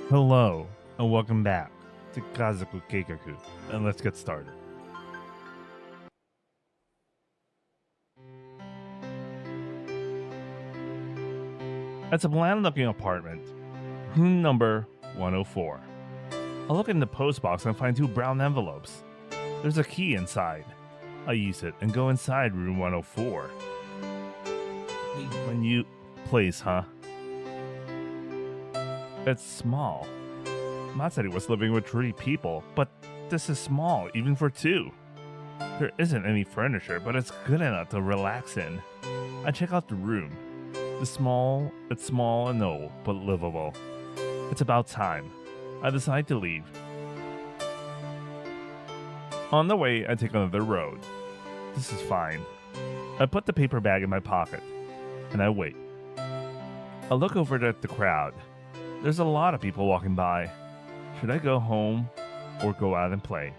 Hello, and welcome back to Kazoku Keikaku, and let's get started. It's a bland-looking apartment, room number 104. I look in the post box and find two brown envelopes. There's a key inside. I use it and go inside room 104. When you place, huh? It's small. Matsuri was living with 3 people, but this is small, even for 2. There isn't any furniture, but it's good enough to relax in. I check out the room. It's small and old, but livable. It's about time. I decide to leave. On the way, I take another road. This is fine. I put the paper bag in my pocket, and I wait. I look over at the crowd. There's a lot of people walking by. Should I go home or go out and play?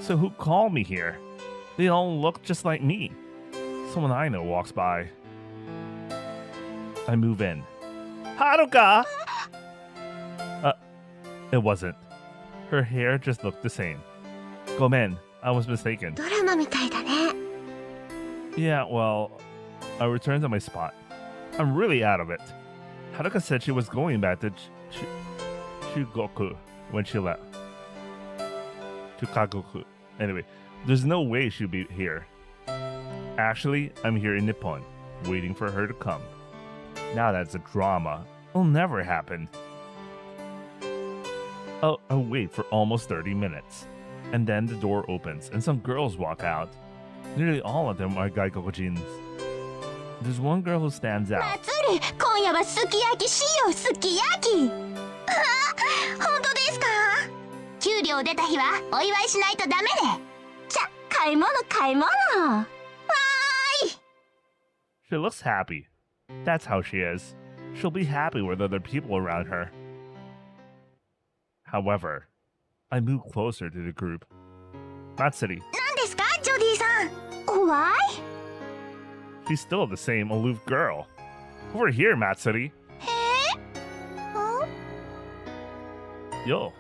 So who called me here? They all look just like me. Someone I know walks by. I move in. Haruka! It wasn't. Her hair just looked the same. Gomen, I was mistaken. ドラマみたいだね。 Yeah, well, I returned to my spot. I'm really out of it. Haruka said she was going back to Chugoku when she left. Keikaku. Anyway, there's no way she'll be here. Actually, I'm here in Nippon, waiting for her to come. Now that's a drama. It'll never happen. I'll wait for almost 30 minutes. And then the door opens and some girls walk out. Nearly all of them are Gaikokujins. There's one girl who stands out. マツリ、今夜はすき焼きしよう、すき焼き。本当ですか？給料出た日はお祝いしないとダメね。じゃ、買い物。わーい。 She looks happy. That's how she is. She'll be happy with other people around her. However, I move closer to the group. Matsuri. 何ですか、ジョディさん。Why? She's still the same aloof girl. Over here, Matsuri. 退 Yo.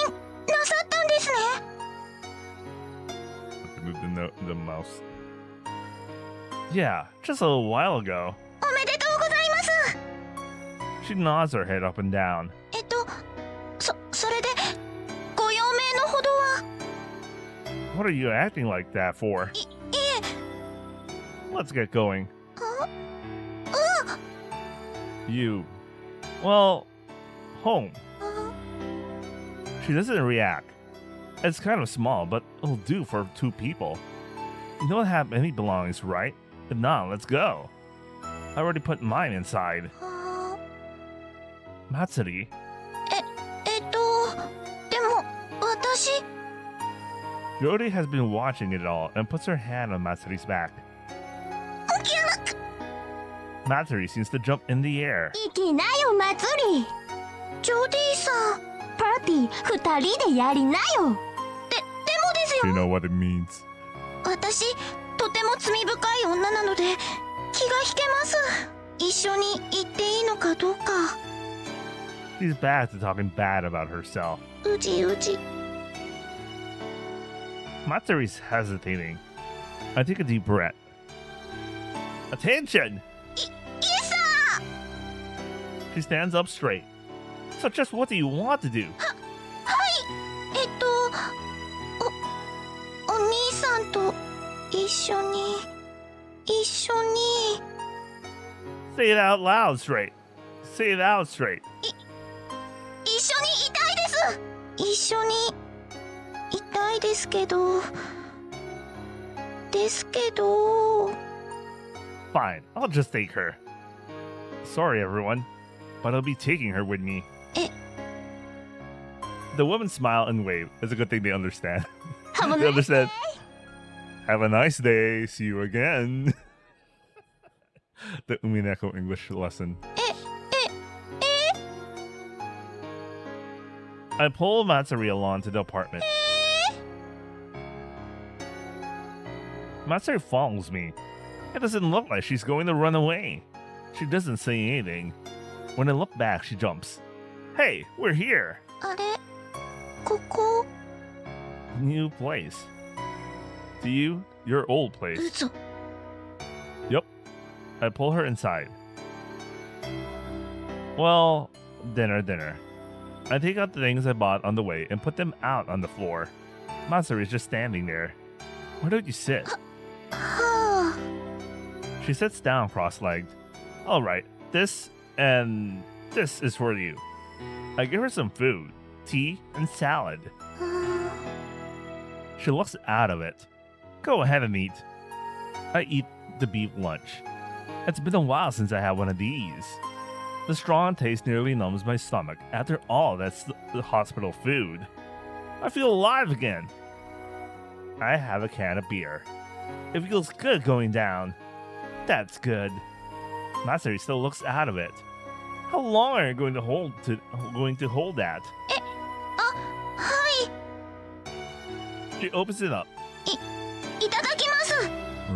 院なさったんですね。 Move the mouse. Yeah, just a little while ago. おめでとうございます。 She nods her head up and down. それでご用命のほどは。 What are you acting like that for? いえ。 Let's get going. あ You. Well, home. あ She doesn't react. It's kind of small, but it'll do for 2 people. You don't have any belongings, right? If not, let's go. I already put mine inside. あ Matsuri. でも私 Jody has been watching it all and puts her hand on Matsuri's back. Matsuri seems to jump in the air. 行きなよマツリ。ジョディさん、パーティー2人でやりなよ。でもですよ。 You know what it means. 私とても罪深い女なので気が引けます。一緒に行っていいのかどうか。 She's back to talking bad about herself. うじ。 Matsuri's hesitating. I take a deep breath. Attention! イエス She stands up straight. So just what do you want to do? お兄さんと一緒に Say it out loud straight. Say it out straight. 一緒にいたいです。一緒にいたいですけど Fine, I'll just take her. Sorry, everyone, but I'll be taking her with me. The women smile and wave. It's a good thing they understand. They understand. Have a nice day. See you again. The Umineko English lesson. I pull Matsuri along to the apartment. Matsuri follows me. It doesn't look like she's going to run away. She doesn't say anything. When I look back, she jumps. Hey, we're here. あれここ New place. To you, your old place. 嘘 Yep. I pull her inside. Well, dinner. I take out the things I bought on the way and put them out on the floor. Matsuri is just standing there. Why don't you sit? はあ She sits down cross-legged. All right, this and this is for you. I give her some food, tea, and salad. うーん She looks out of it. Go ahead and eat. I eat the beef lunch. It's been a while since I had one of these. The strong taste nearly numbs my stomach. After all, that's the hospital food. I feel alive again. I have a can of beer. It feels good going down. That's good. Matsuri still looks out of it. How long are you going to hold that? あはい She opens it up. いただきます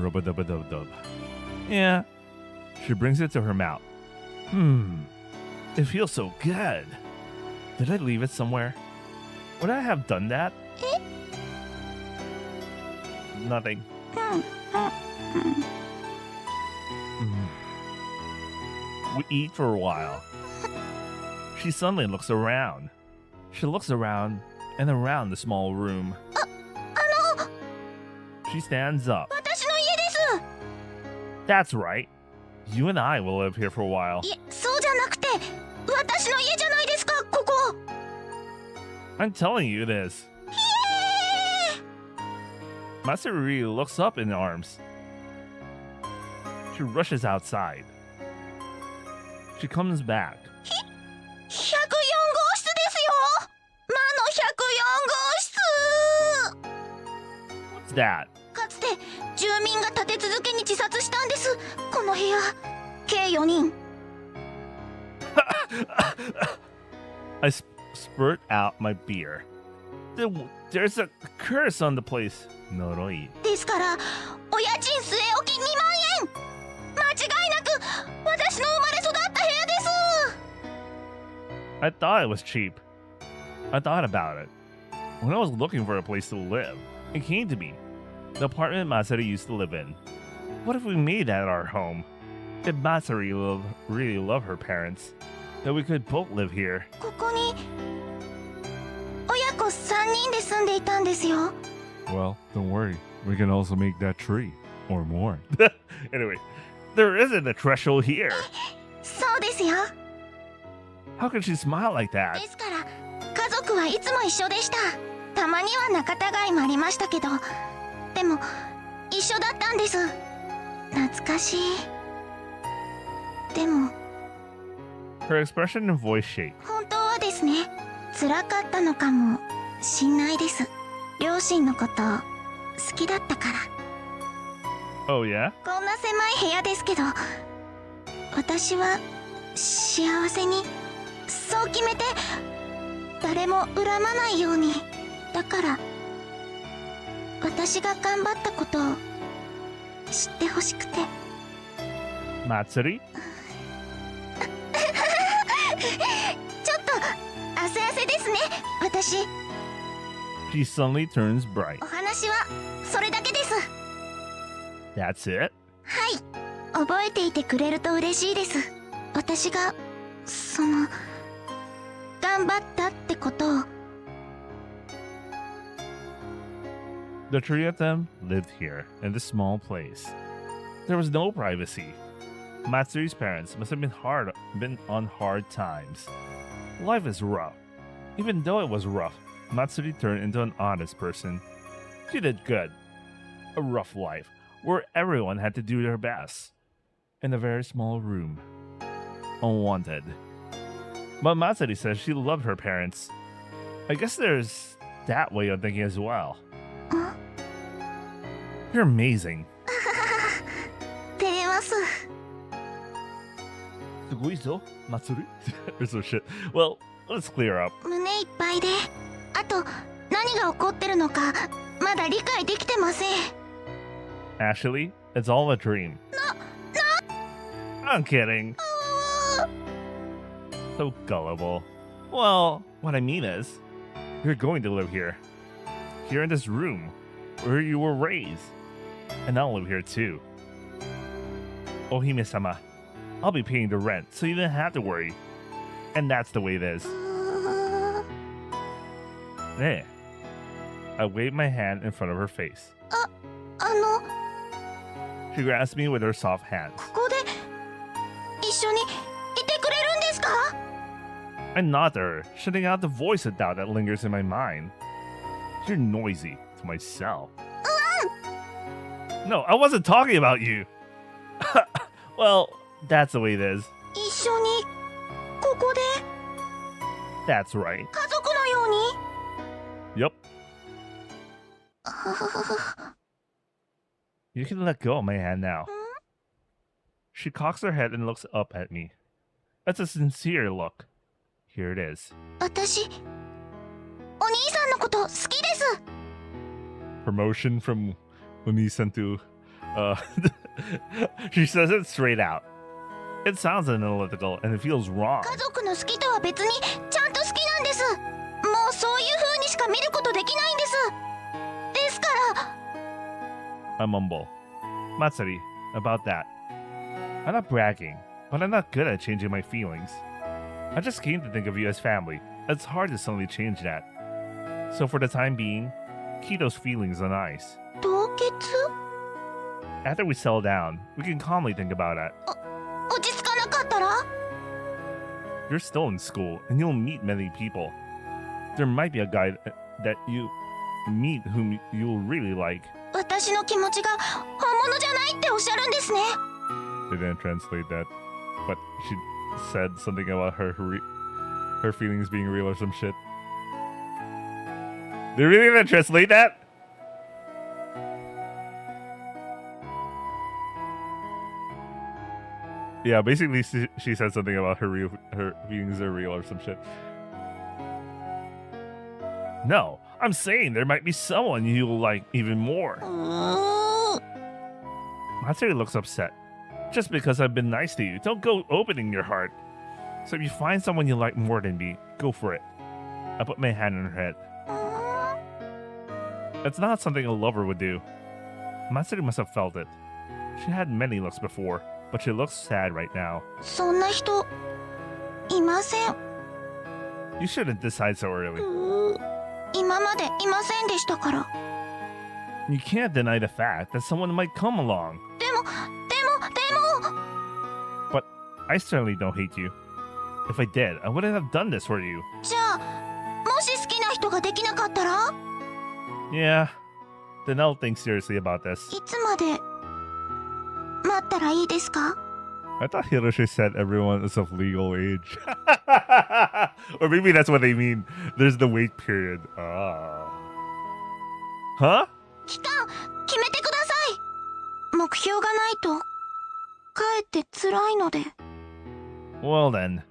Rub-a-dub-a-dub-dub. Yeah. She brings it to her mouth. It feels so good. Did I leave it somewhere? Would I have done that? Nothing. うんうん We eat for a while. She suddenly looks around. She looks around and around the small room. あの She stands up. 私の家で That's right. You and I will live here for a while. すいえそうじゃなくて私の家じゃないですかここ I'm telling you this. Matsuri looks up in arms. She rushes outside. She comes back. 104号室ですよ魔の104号室 What's that? かつて住民が立て続けに自殺したんですこの部屋計4人 I spurt out my beer. There's a curse on the place. Noroi. ですからお家賃据え置き2万円間違いなく私の生まれ育った部屋です I thought it was cheap. I thought about it. When I was looking for a place to live, it came to me. The apartment Matsuri used to live in. What if we made that our home? If Matsuri really loved her parents, then we could both live here. ここに親子3人で住んでいたんですよ Well, don't worry. We can also make that tree. Or more. Anyway, there isn't a threshold here. そうですよ How can she smile like で that? すから家族はいつも一緒でしたたまには仲違いもありましたけどでも一緒だったんです懐かしいでも Her expression and voice shake. 本当はですね辛かったのかもしんないです両親のこと好きだったから Oh, yeah? こんな狭い部屋ですけど私は幸せにそう決めて誰も恨まないようにだから私が頑張ったことを知ってほしくて Matsuri? ちょっと汗汗ですね私 She suddenly turns bright. お話はそれだけです That's it? はい覚えていてくれると嬉しいです私が頑張ったってことを The three of them lived here, in this small place. There was no privacy. Matsuri's parents must have been on hard times. Life is rough. Even though it was rough, Matsuri turned into an honest person. She did good. A rough life, where everyone had to do their best. In a very small room. Unwanted. But Matsuri says she loved her parents. I guess there's that way of thinking as well. You're amazing. 照れます Suguizo, Matsuri? Or some shit. Well, let's clear up. 胸いっぱいであと何が起こってるのかまだ理解できてません Actually, it's all a dream. I'm kidding. So gullible. Well, what I mean is, you're going to live here. Here in this room, where you were raised. And I'll live here too. Ohime-sama, I'll be paying the rent, so you don't have to worry. And that's the way it is. There. I waved my hand in front of her face. あの She grasped me with her soft hands. ここで一緒にいてくれるんですか？ I nodded at her, shutting out the voice of doubt that lingers in my mind. You're noisy to myself. No, I wasn't talking about you. Well, that's the way it is. 一緒にここで That's right. 家族のように Yup. You can let go of my hand now. She cocks her head and looks up at me. That's a sincere look. Here it is. 私お兄さんのこと好きです Promotion from Onisan to she says it straight out. It sounds analytical and it feels wrong. 家族の好きとは別にちゃんと好きなんです。もうそういう風にしか見ることできないんです。ですから I mumble. Matsuri, about that. I'm not bragging, but I'm not good at changing my feelings. I just came to think of you as family. It's hard to suddenly change that. So for the time being, keep those feelings on ice. 凍結 After we settle down, we can calmly think about it. 落ち着かなかったら You're still in school, and you'll meet many people. There might be a guy that you meet whom you'll really like. 私の気持ちが本物じゃないっておっしゃるんですね They didn't translate that, but she said something about her feelings being real or some shit. They really didn't translate that? Yeah, basically she said something about her feelings are real or some shit. No, I'm saying there might be someone you'll like even more. うーん Matsuri looks upset. Just because I've been nice to you, don't go opening your heart. So if you find someone you like more than me, go for it. I put my hand on her head. It's not something a lover would do. Matsuri must have felt it. She had many looks before, but she looks sad right now. そんな人いません You shouldn't decide so early. 今までいませんでしたから You can't deny the fact that someone might come along. でも But I certainly don't hate you. If I did, I wouldn't have done this for you. じゃあもし好きな人ができなかったら Yeah. Then I'll think seriously about this. いつまで待ったらいいですか I thought Hiroshi said everyone is of legal age. Or maybe that's what they mean. There's the wait period. Ah. Huh? 期間決めてください目標がないとかえって辛いので Well then.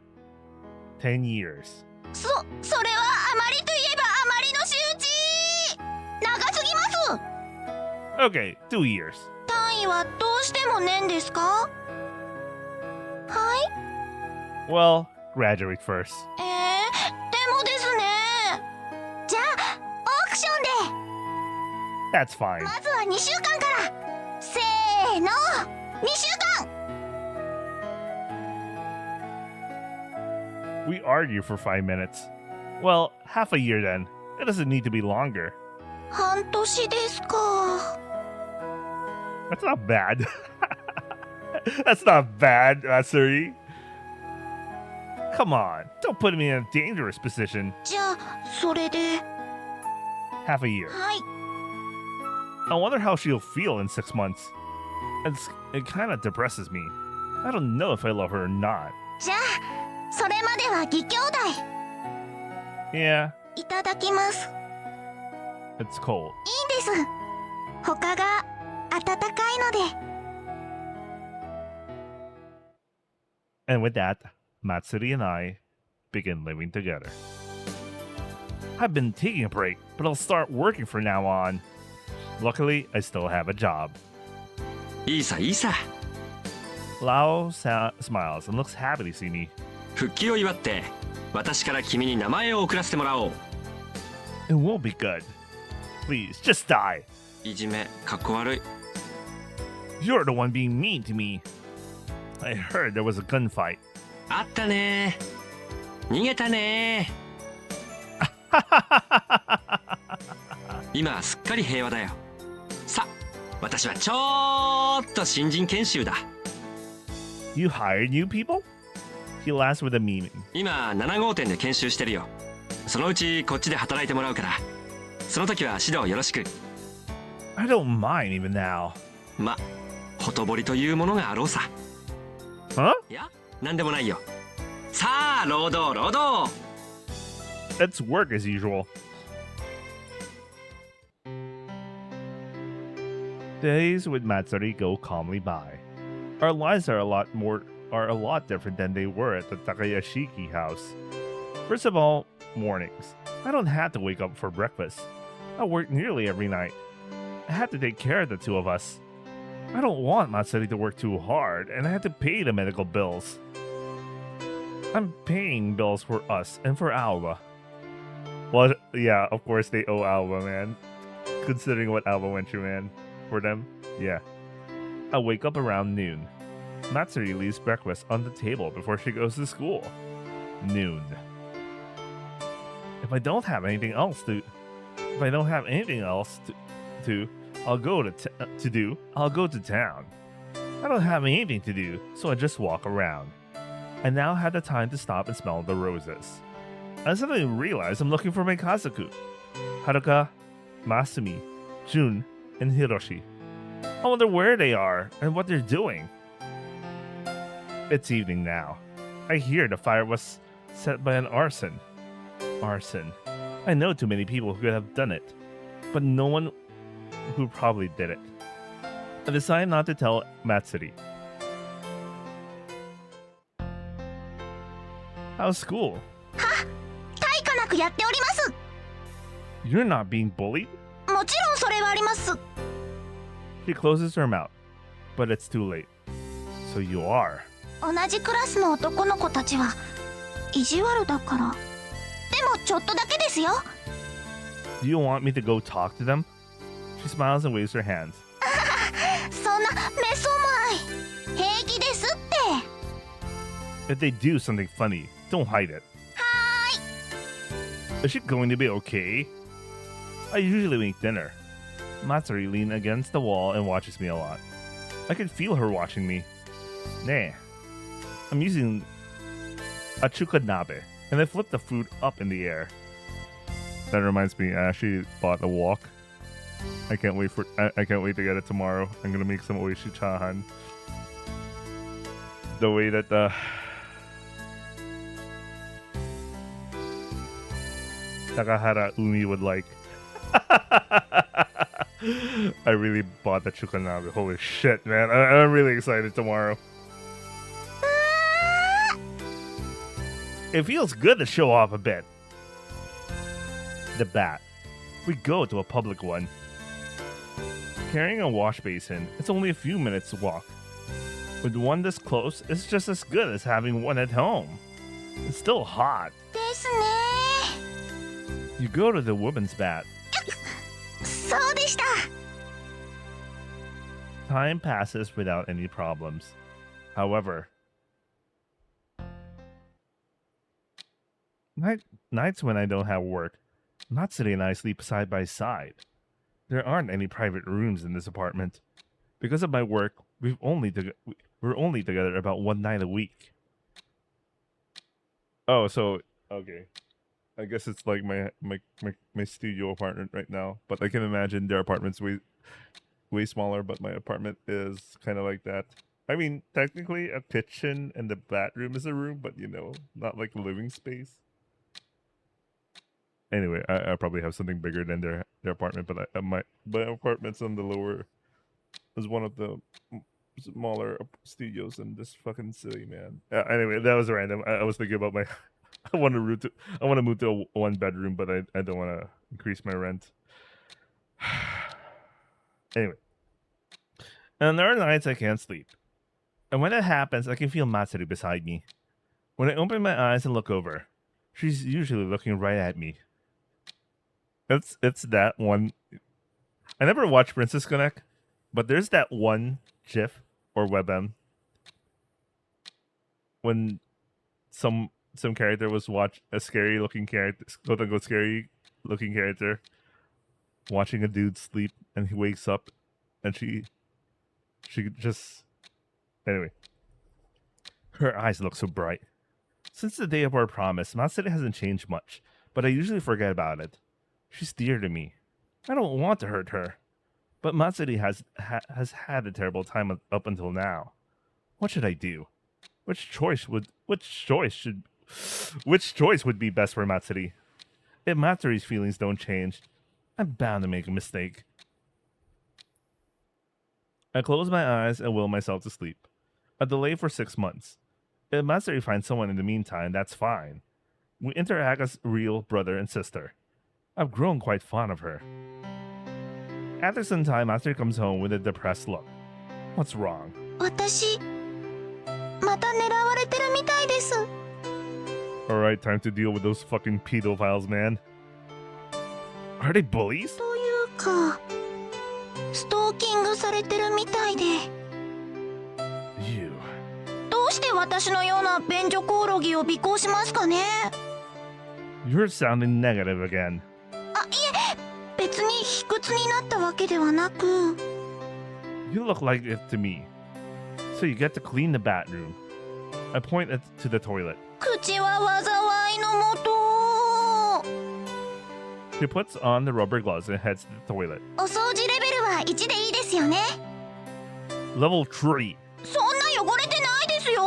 10 years. それはあまりといえばあまりの仕打ち長すぎます Okay, 2 years. 単位はどうしても年ですかはい Well, graduate first. でもですねじゃあオークションで That's fine. まずは2週間からせーの2週間 We argue for 5 minutes. Well, half a year then. It doesn't need to be longer. 半年ですか That's not bad. That's not bad, Matsuri. Come on, don't put me in a dangerous position. じゃあそれで Half a year. はい I wonder how she'll feel in 6 months. It kind of depresses me. I don't know if I love her or not. じゃあそれまでは義兄弟 Yeah, いただきます it's cold. いいんです他が暖かいので And with that, Matsuri and I begin living together. I've been taking a break, but I'll start working from now on. Luckily, I still have a job. いいさいいさ Lao smiles and looks happy to see me. 復帰を祝って私から君に名前を送らせてもらおう。 It won't be good. Please, just die. いじめかっこ悪い。 You're the one being mean to me. I heard there was a gunfight. あったねー。逃げたねー。今すっかり平和だよ。さ、私はちょっと新人研修だ。 You hired new people? He laughs with a meaning. 今7号店で研修してるよ。そのうちこっちで働いてもらうから、その時は指導よろしく。 I don't mind even now. ま、ほとぼりというものがあろうさ。 Huh? いや、なんでもないよ。さあ、労働労働。 Let's work as usual. Days with Matsuri go calmly by. Our lives are a lot different than they were at the Takayashiki house. First of all, mornings. I don't have to wake up for breakfast. I work nearly every night. I have to take care of the two of us. I don't want Matsuri to work too hard, and I have to pay the medical bills. I'm paying bills for us and for Alba. Well, yeah, of course they owe Alba, man. Considering what Alba went through, man. For them, yeah. I wake up around noon. Matsuri leaves breakfast on the table before she goes to school. Noon. If I don't have anything else to I'll go to town. I don't have anything to do, so I just walk around. I now had the time to stop and smell the roses. I suddenly realize I'm looking for my Kazoku. Haruka, Masumi, Jun, and Hiroshi. I wonder where they are and what they're doing. It's evening now. I hear the fire was set by an arson. Arson. I know too many people who could have done it, but no one who probably did it. I decide not to tell Matsuri. How's school? 対価なくやっております。 You're not being bullied? もちろんそれはあります。 She closes her mouth, but it's too late. So you are. 同じクラスの男の子たちは意地悪だから。でもちょっとだけですよ。 Do you want me to go talk to them? She smiles and waves her hands. そんなめそまい。平気ですって。 If they do something funny, don't hide it. はーい。 Is she going to be okay? I usually make dinner. Matsuri leans against the wall and watches me a lot. I can feel her watching me. Nah. I'm using a chukanabe, and I flip the food up in the air. That reminds me, I actually bought a wok. I can't wait to get it tomorrow. I'm gonna make some oishi chahan. The way that Takahara Umi would like. I really bought the chukanabe. Holy shit, man. I'm really excited tomorrow. It feels good to show off a bit. The bat. We go to a public one. Carrying a wash basin, it's only a few minutes walk. With one this close, it's just as good as having one at home. It's still hot. ですね。 You go to the woman's bath. そうでした。 Time passes without any problems. However, nights when I don't have work, Matsuri and I sleep side by side. There aren't any private rooms in this apartment. Because of my work, we're only together about one night a week. Oh, so okay. I guess it's like my studio apartment right now, but I can imagine their apartment's way smaller, but my apartment is kind of like that. I mean, technically a kitchen and the bathroom is a room, but you know, not like living space. Anyway, I probably have something bigger than their apartment, but my apartment's on the lower, is one of the smaller studios in this fucking city, man. Anyway, that was random. I was thinking about I want to move to a one bedroom, but I don't want to increase my rent. Anyway, and there are nights I can't sleep, and when that happens, I can feel Matsuri beside me. When I open my eyes and look over, she's usually looking right at me. It's that one. I never watched Princess Connect, but there's that one GIF or WebM when some character was watch a scary looking character, quote unquote scary looking character, watching a dude sleep, and he wakes up, and she just anyway. Her eyes look so bright. Since the day of our promise, Matsuri hasn't changed much, but I usually forget about it. She's dear to me. I don't want to hurt her, but Matsuri has had a terrible time up until now. What should I do? Which choice would be best for Matsuri? If Matsuri's feelings don't change, I'm bound to make a mistake. I close my eyes and will myself to sleep. A delay for 6 months. If Matsuri finds someone in the meantime, that's fine. We interact as real brother and sister. I've grown quite fond of her. After some time, Matsuri comes home with a depressed look. What's wrong? 私また狙われてるみたいです。 Alright, time to deal with those fucking pedophiles, man. Are they bullies? というかストーキングされてるみたいで。 You. どうして私のような便所コオロギを尾行しますかね。 You're sounding negative again. あ、いえ、別に卑屈になったわけではなく。 You look like it to me. So you get to clean the bathroom. I point to the toilet. 口は災いのもと。 She puts on the rubber gloves and heads to the toilet. お掃除レベルは1でいいですよね。 Level 3. そんな汚れてないですよ。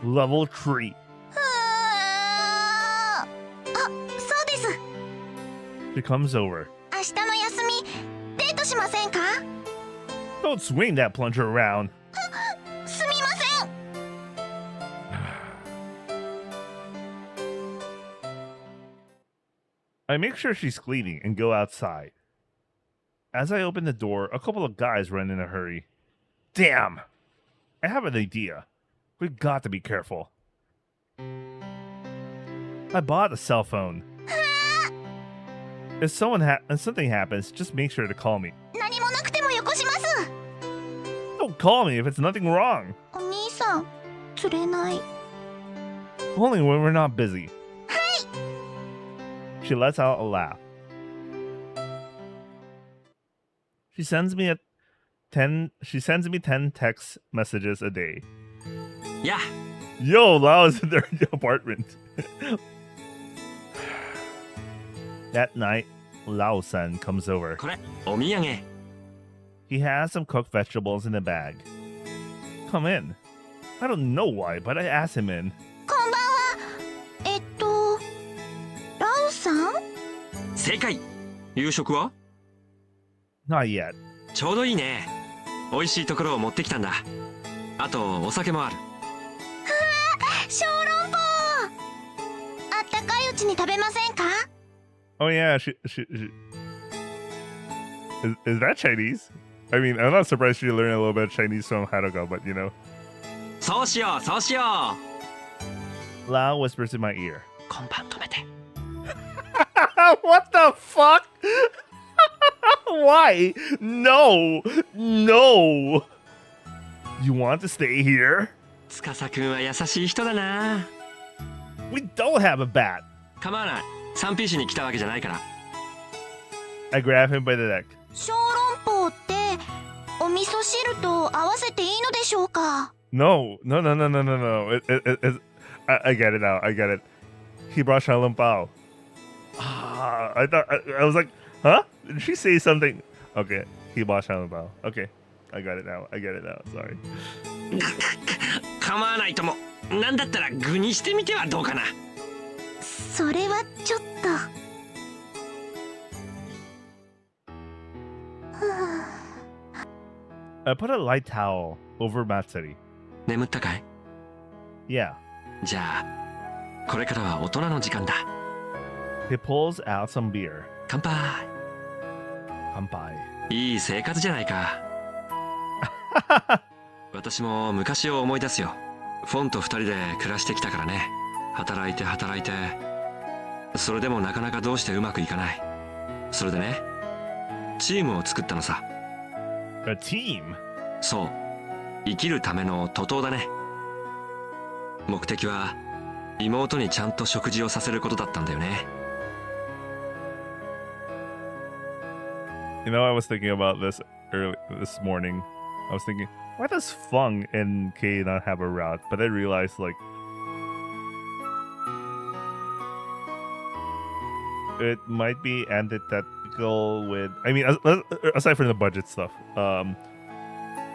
Level 3. あ、そうです。 She comes over. 明日の休みデートしませんか。 Don't swing that plunger around. すみません。 I make sure she's cleaning and go outside. As I open the door, a couple of guys run in a hurry. Damn! I have an idea. We've got to be careful. I bought a cell phone. If something happens, just make sure to call me. 何もなくてもよこします。 Don't call me if it's nothing wrong. お兄さん、釣れない。 Only when we're not busy. She lets out a laugh. She sends me 10 text messages a day. や Yo, Lao is in their apartment. That night, Lao-san comes over. これお土産。 He has some cooked vegetables in a bag. Come in. I don't know why, but I asked him in. こんばんは。ラオさん？正解。夕食は？ Not yet. ちょうどいいね。美味しいところを持ってきたんだ。あとお酒もある。小籠包。あったかいうちに食べませんか？ Oh yeah, she is that Chinese? I mean, I'm not surprised she learned a little bit of Chinese from Haruka, but you know. そうしようそうしよう。 Lao whispers in my ear. 今晩止めて。What the fuck? Why? No! No! You want to stay here? 司くんは優しい人だな。 We don't have a bat. 構わない。3P しに来たわけじゃないから。 I grab him by the neck. 小籠包ってお味噌汁と合わせていいのでしょうか？ No. I get it now. I get it. He brought Xiaolongbao. I thought I was like, huh? Did she say something? Okay, he bought Xiaolongbao. Okay, I got it now. Sorry. 構わないとも。なんだったら具にしてみてはどうかな。それはちょっと。I put a light towel over Matsuri. 眠ったかい？ Yeah. じゃあこれからは大人の時間だ。 He pulls out some beer. 乾杯。 Kanpai. いい生活じゃないか。私も昔を思い出すよ。フォンと二人で暮らしてきたからね。働いて働いて、それでもなかなかどうしてうまくいかない。それでね、チームを作ったのさ。A team? そう、生きるための徒党だね。目的は妹にちゃんと食事をさせることだったんだよね。You know, I was thinking about this this morning. I was thinking, why does Fung and Kei not have a route? But I realized, like, it might be antithetical with. I mean, aside from the budget stuff,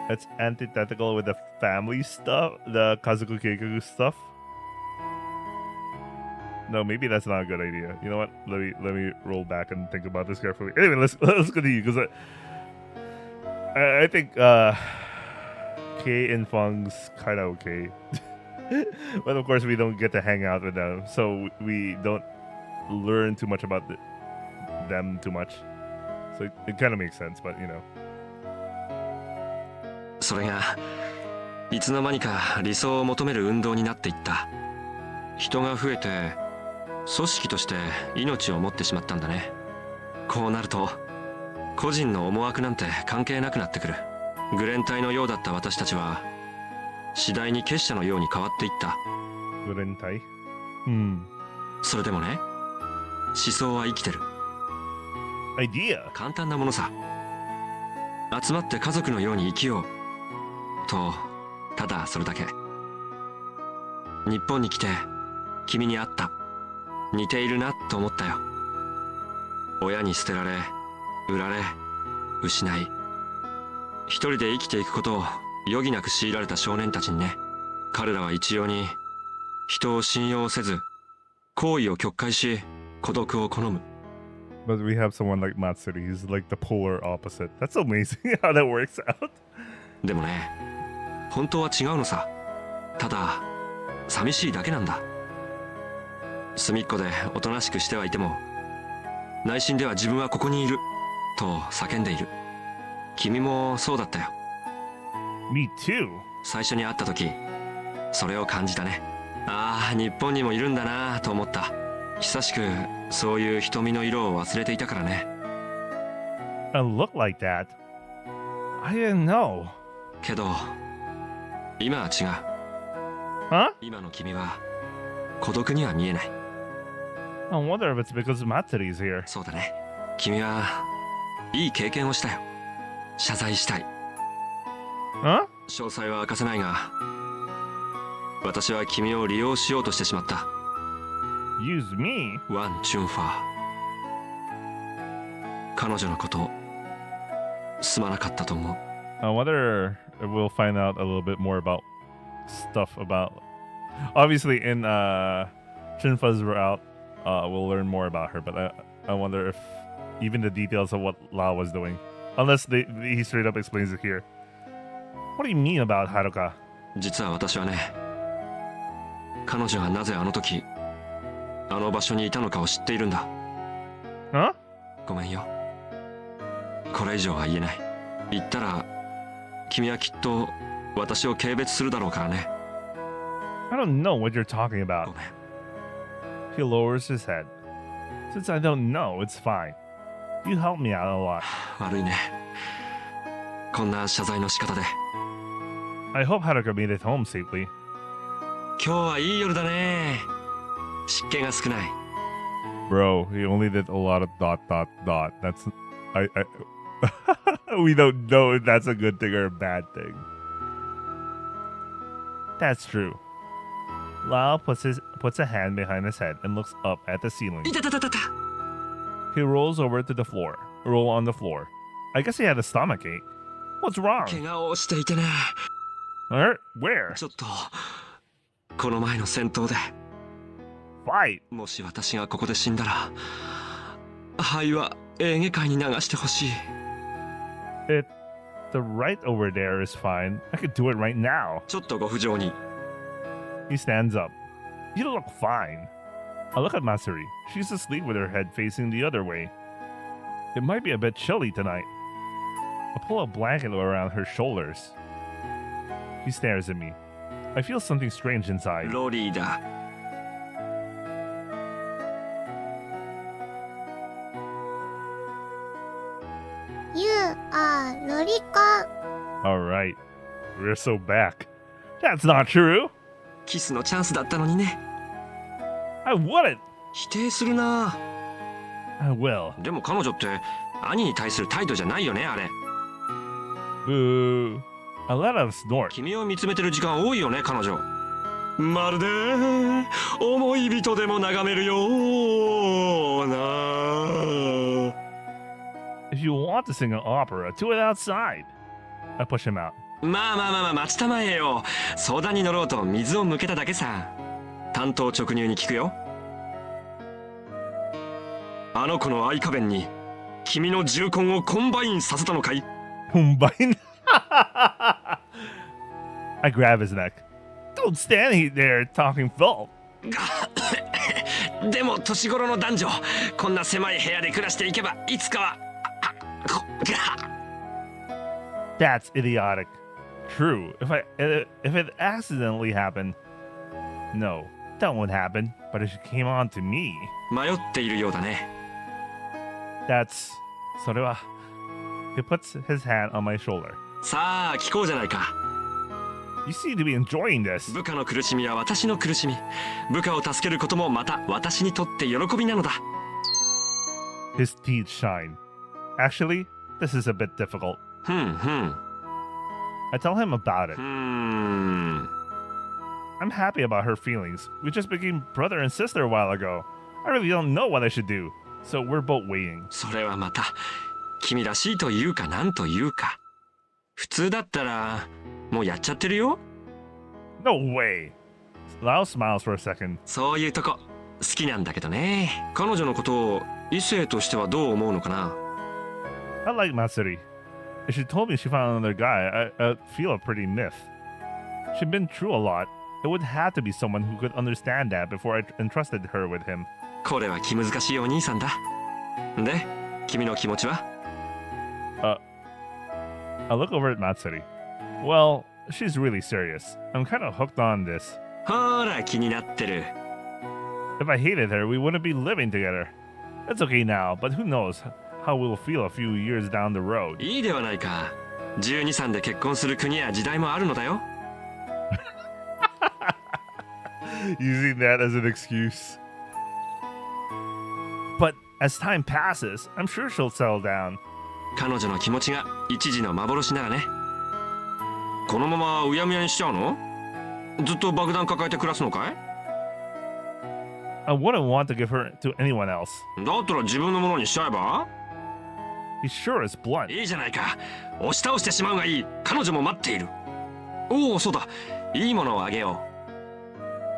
it's antithetical with the family stuff, the Kazoku Keikaku stuff. No, maybe that's not a good idea. You know what? Let me roll back and think about this carefully. Anyway, let's continue because I think Kei and Fung's kind of okay, but of course we don't get to hang out with them, so we don't learn too much about them too much. So it kind of makes sense, but you know. それがいつの間にか理想を求める運動になっていった。人が増えて組織として命を持ってしまったんだね。こうなると個人の思惑なんて関係なくなってくる。グレン隊のようだった私たちは次第に結社のように変わっていった。グレン隊？それでもね、思想は生きてる。アイディア？簡単なものさ。集まって家族のように生きようと、ただそれだけ。日本に来て君に会った。似ているなと思ったよ。親に捨てられ、売られ、失い、一人で生きていくことを余儀なく強いられた少年たちにね。彼らは一様に人を信用せず、好意を曲解し、孤独を好む。But we have someone like Matsuri, he's like the polar opposite. That's amazing how that works out. でもね、本当は違うのさ。ただ寂しいだけなんだ。隅っこでおとなしくしてはいても、内心では自分はここにいると叫んでいる。君もそうだったよ。 Me too. 最初に会った時、それを感じたね。ああ、日本にもいるんだなと思った。久しくそういう瞳の色を忘れていたからね。 I look like that. I didn't know. けど今は違う。Huh? 今の君は孤独には見えない。 I wonder if it's because Matsuri's here. そうだね。君はいい経験をしたよ。謝罪したい。 Huh? 詳細は明かせないが、私は君を利用しようとしてしまった。 Use me? ワン・チュンファー。彼女のことすまなかったと思う。 I wonder if we'll find out a little bit more about stuff about. Obviously, in Shinfa's route, we'll learn more about her, but I wonder if even the details of what Lao was doing. Unless he straight up explains it here. What do you mean about Haruka? 実は私はね、彼女がなぜあの時あの場所にいたのかを知っているんだ。 Huh? ごめんよ。これ以上は言えない。言ったら君はきっと私を軽蔑するだろうからね。 I don't know what you're talking ご about. めん。 He lowers his head. Since I don't know, it's fine. You helped me out a lot. 悪いね。こんな謝罪の仕方で。 I hope Haruka made it home safely. 今日はいい夜だね。湿気が少ない。 Bro, he only did a lot of ... That's I we don't know if that's a good thing or a bad thing. That's true. Lao puts a hand behind his head and looks up at the ceiling. いたたたたた。 He rolls over to the floor. Roll on the floor. I guess he had a stomachache. What's wrong? 怪我をしていてね。 Where? ちょっとこの前の戦闘で、 Fight. もし私がここで死んだら、肺はエーゲ海に流してほしい。 The right over there is fine. I could do it right now. ちょっとご不浄に。 He stands up. You look fine. I look at Matsuri. She's asleep with her head facing the other way. It might be a bit chilly tonight. I pull a blanket around her shoulders. He stares at me. I feel something strange inside. ロリーだ。You are ロリコン。 Alright. We're so back. That's not true. キスのチャンスだったのにね。 I wouldn't. 否定するな。 I will. でも彼女って兄に対する態度じゃないよね、あれ。 Boo. I let out a snort. 君を見つめてる時間多いよね、彼女。まるで思い人でも眺めるような。 If you want to sing an opera, do it outside. I push him out. まあ待ちたまえよ。相談に乗ろうと水を向けただけさ。単刀直入に聞くよ。あの子の愛花弁に君の重婚をコンバインさせたのかい？ Combine. I grab his neck. Don't stand there talking filth. でも年頃の男女、こんな狭い部屋で暮らしていけばいつかは。 That's idiotic. True. If it accidentally happened, no, that won't happen. But if it came on to me, 迷っているようだね。 that's それは. He puts his hand on my shoulder. さあ聞こうじゃないか。 You seem to be enjoying this. 部下の苦しみは私の苦しみ。部下を助けることもまた私にとって喜びなのだ。 His teeth shine. Actually, this is a bit difficult. ふんふん。 I tell him about it. ふーん。 I'm happy about her feelings. We just became brother and sister a while ago. I really don't know what I should do. So we're both waiting. それはまた君らしいというかなんというか。普通だったらもうやっちゃってるよ。 No way. Lau smiles for a second. そういうとこ好きなんだけどね。彼女のことを異性としてはどう思うのかな。 I like Matsuri. If she told me she found another guy, I'd feel a pretty miff. She'd been through a lot. It would have to be someone who could understand that before I entrusted her with him. これは気難しいお兄さんだ。で、君の気持ちは？ I look over at Matsuri. Well, she's really serious. I'm kind of hooked on this. ほら気になってる。 If I hated her, we wouldn't be living together. It's okay now, but who knows how we'll feel a few years down the road. いいではないか。12、3で結婚する国や時代もあるのだよ。 Using that as an excuse. But as time passes, I'm sure she'll settle down. 彼女の気持ちが一時の幻ならね。このままうやむやにしちゃうの？ずっと爆弾抱えて暮らすのかい？ I wouldn't want to give her to anyone else. だったら自分のものにしちゃえば？ He sure is blunt. いいじゃないか。押し倒してしまうがいい。彼女も待っている。おお、そうだ。いいものをあげよう。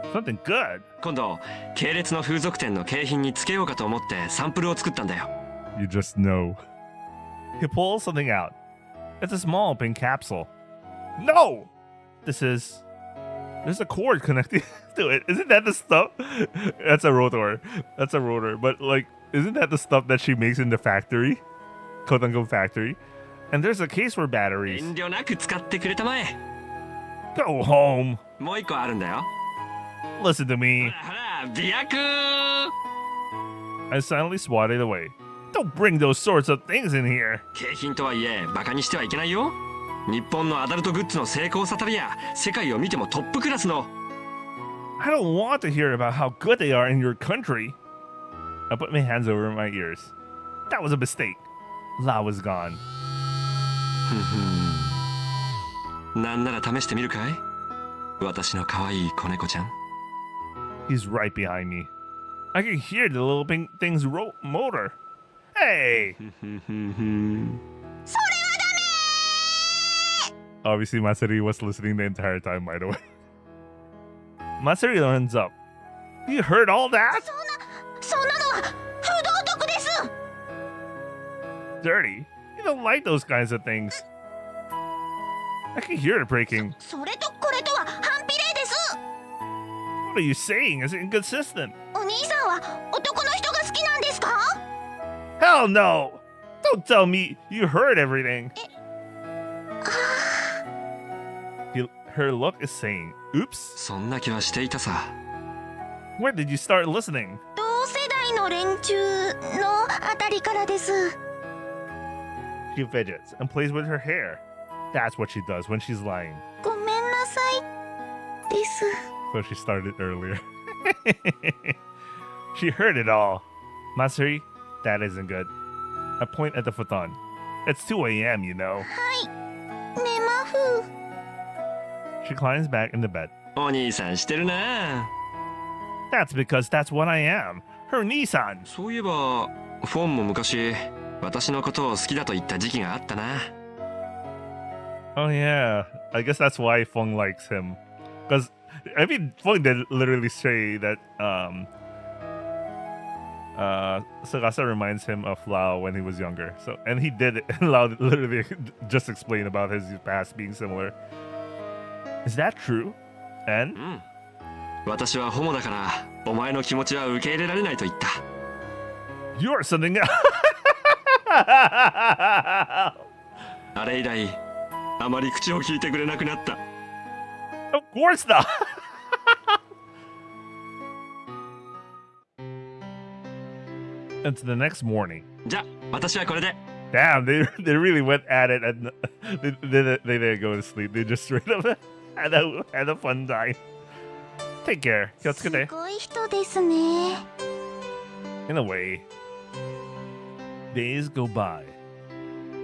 Something good. 今度系列の風俗店の景品につけようかと思ってサンプルを作ったんだよ。 You just know. He pulls something out. It's a small pink capsule. No! There's a cord connected to it. Isn't that the stuff? That's a rotor. That's a rotor. But like, isn't that the stuff that she makes in the factory? Quote unquote factory. And there's a case for batteries. 遠慮なく使ってくれたまえ。 Go home. もう一個あるんだよ。 Listen to ほ me. らほら、美薬。 I silently swatted away. Don't bring those sorts of things in here. 景品とはいえバカにしてはいけないよ。日本のアダルトグッズの成功さたりや世界を見てもトップクラスの。 I don't want to hear about how good they are in your country. I put my hands over my ears. That was a mistake. La was gone. なんなら試してみるかい？私の可愛い子猫ちゃん。 He's right behind me. I can hear the little pink thing's motor. Hey! Obviously, Matsuri was listening the entire time, by the way. Matsuri runs up. You heard all that? そんなのは不道徳です。 Dirty. You don't like those kinds of things. I can hear it breaking. それとこれとは反比例です。 What are you saying? It's inconsistent. お兄さんは男の人が好きなんですか？ Hell no! Don't tell me you heard everything. Her look is saying, Oops. そんな気はしていたさ。 When did you start listening? 同世代の連中のあたりからです。 She fidgets and plays with her hair. That's what she does when she's lying. ごめんなさいです。 So she started earlier. She heard it all. Matsuri, that isn't good. I point at the futon. It's 2 a.m., you know. ねまふ。 She climbs back in the bed. お兄さんしてるな。 That's because that's what I am. Her Nissan. そういえばフォンも昔私のことを好きだと言った時期があったな。 Oh yeah. I guess that's why Feng likes him. Because I mean Feng did literally say that Sagasa reminds him of Lao when he was younger. So and he did it, and Lao literally just explained about his past being similar. Is that true? う And ん。私はホモだからお前の気持ちは受け入れられないと言った。 you're something else. あれ以来あまり口を聞いてくれなくなった。 Of course not. It's the next morning. じゃ私はこれで。 Damn, they really went at it, and they didn't go to sleep. They just straight up had a fun time. Take care. 気をつけて。すごい人ですね。 In a way, days go by. 兄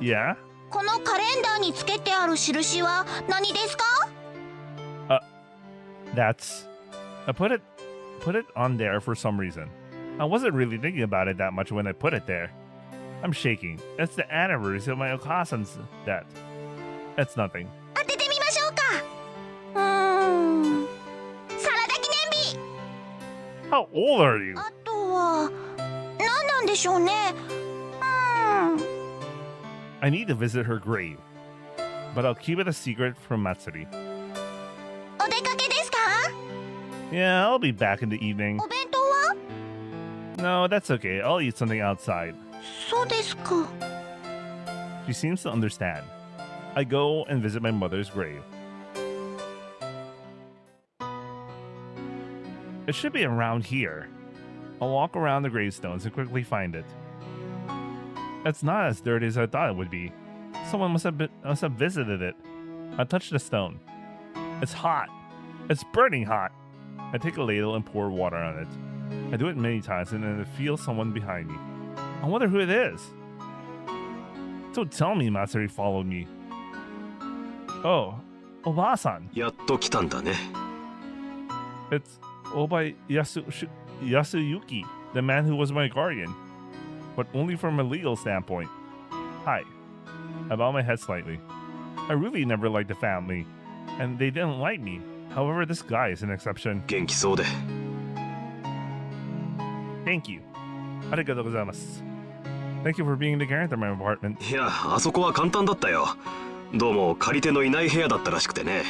上、 Yeah. このカレンダーにつけてある印は何ですか？ That's. I put it on there for some reason. I wasn't really thinking about it that much when I put it there. I'm shaking. It's the anniversary of my Okasan's death. It's nothing. 当ててみましょうか。サラダ記念日。 How old are you? あとは何なんでしょうね。I need to visit her grave, but I'll keep it a secret from Matsuri. お出かけですか？ Yeah, I'll be back in the evening. お弁当は？ No, that's okay. I'll eat something outside. そうですか。 She seems to understand. I go and visit my mother's grave. It should be around here. I'll walk around the gravestones and quickly find it. It's not as dirty as I thought it would be. Someone must have visited it. I touch the stone. It's hot. It's burning hot. I take a ladle and pour water on it. I do it many times and then I feel someone behind me. I wonder who it is. Don't tell me Matsuri followed me. Oh, Oba-san. やっと来たんだね。 It's Oba Yasuyuki, the man who was my guardian. But only from a legal standpoint. Hi. I bow my head slightly. I really never liked the family, and they didn't like me. However, this guy is an exception. 元気そうで。 Thank you. Arigatou gozaimasu. Thank you for being the guarantor in my apartment. いや、あそこは簡単だったよ。どうも借り手のいない部屋だったらしくてね。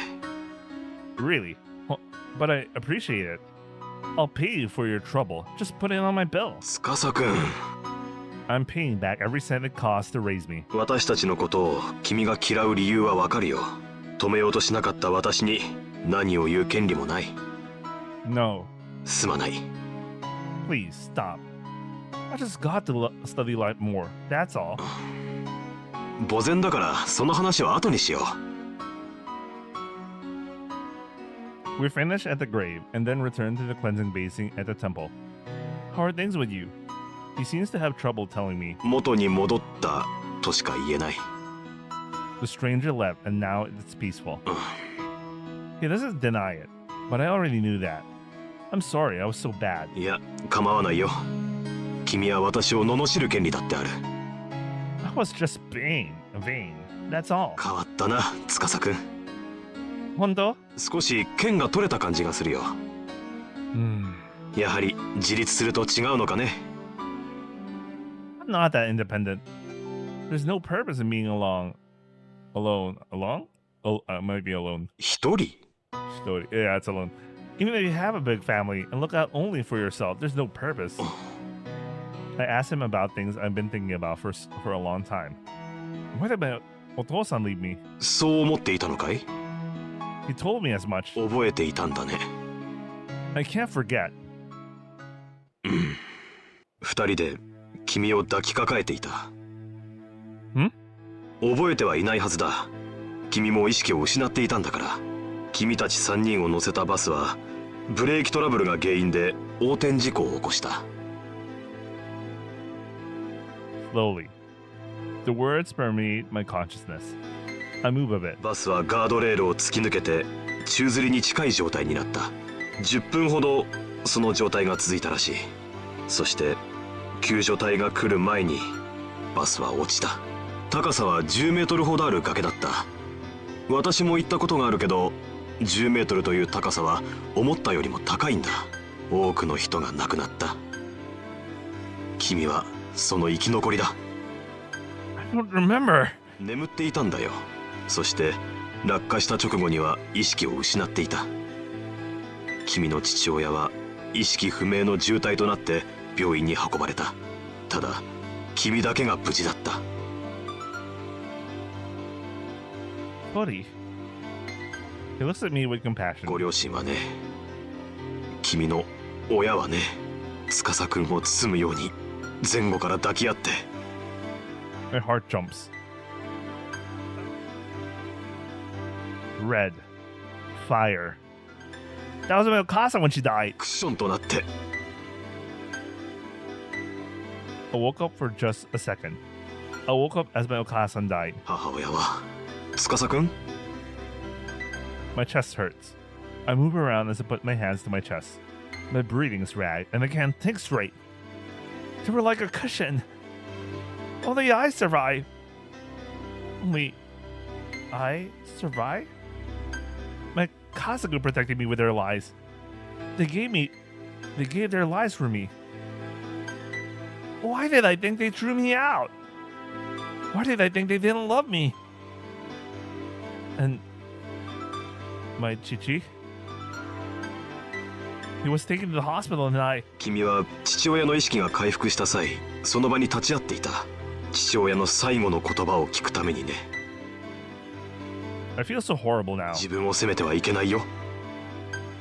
Really? Well, but I appreciate it. I'll pay you for your trouble. Just put it on my bill. 司くん、 I'm paying back every cent it costs to raise me. 私たちのことを君が嫌う理由はわかるよ。止めようとしなかった私に何を言う権利もない。 No, すまない。 please stop. I just got to study life more. That's all. 呆然だからその話は後にしよ We finish at the grave and then return to the cleansing basin at the temple. How are things with you? He seems to have trouble telling me. う。元に戻ったとしか言えない。 The stranger left and now it's peaceful. He doesn't deny it, but I already knew that. I'm sorry, I was so bad. いや、構わないよ。君は私を罵る権利だってある。 I was just vain. That's all. 変わったな、司くん。本当? 少し剣が取れた感じがするよ。やはり自立すると違うのかね。 I'm not that independent. There's no purpose in being alone? Oh, might be alone. 一人 Yeah, it's alone. Even if you have a big family and look out only for yourself, there's no purpose. I asked him about things I've been thinking about for a long time. Why did my Otosan leave me? そう思っていたのかい？ He told me as much. 覚えていたんだね。 I can't forget. 二人で君を抱きかかえていた。ん？覚えてはいないはずだ。君も意識を失っていたんだから。君たち3人を乗せたバスはブレーキトラブルが原因で横転事故を起こした。 Slowly. The words permeate my consciousness. I move a bit. バスはガードレールを突き抜けて宙吊りに近い状態になった。10分ほどその状態が続いたらしい。そして救助隊が来る前にバスは落ちた。高さは10メートルほどある崖だった。私も行ったことがあるけど10メートルという高さは思ったよりも高いんだ。多くの人が亡くなった。君はその生き残りだ。 I don't remember. 眠っていたんだよ。そして落下した直後には意識を失っていた。君の父親は意識不明の重体となって病院に運ばれた。ただ君だけが無事だった。 Buddy. He looks at me with compassion. ご両親はね、君の親はね、司くんを包むように前後から抱き合って。 My heart jumps. Red. Fire. That was about Casa when she died. クッションとなって。 I woke up for just a second. I woke up as my Okasan died. 母親は司くん？ My chest hurts. I move around as I put my hands to my chest. My breathing is ragged, and I can't think straight. They were like a cushion. Only I survive. Only I survive? My Kazoku protected me with their lies. They gave their lives for me. Why did I think they threw me out? Why did I think they didn't love me? And my Chichi? He was taken to the hospital and I... 君は父親の意識が回復した際、その場に立ち会っていた。父親の最後の言葉を聞くためにね。 I feel so horrible now. 自分を責めてはいけないよ。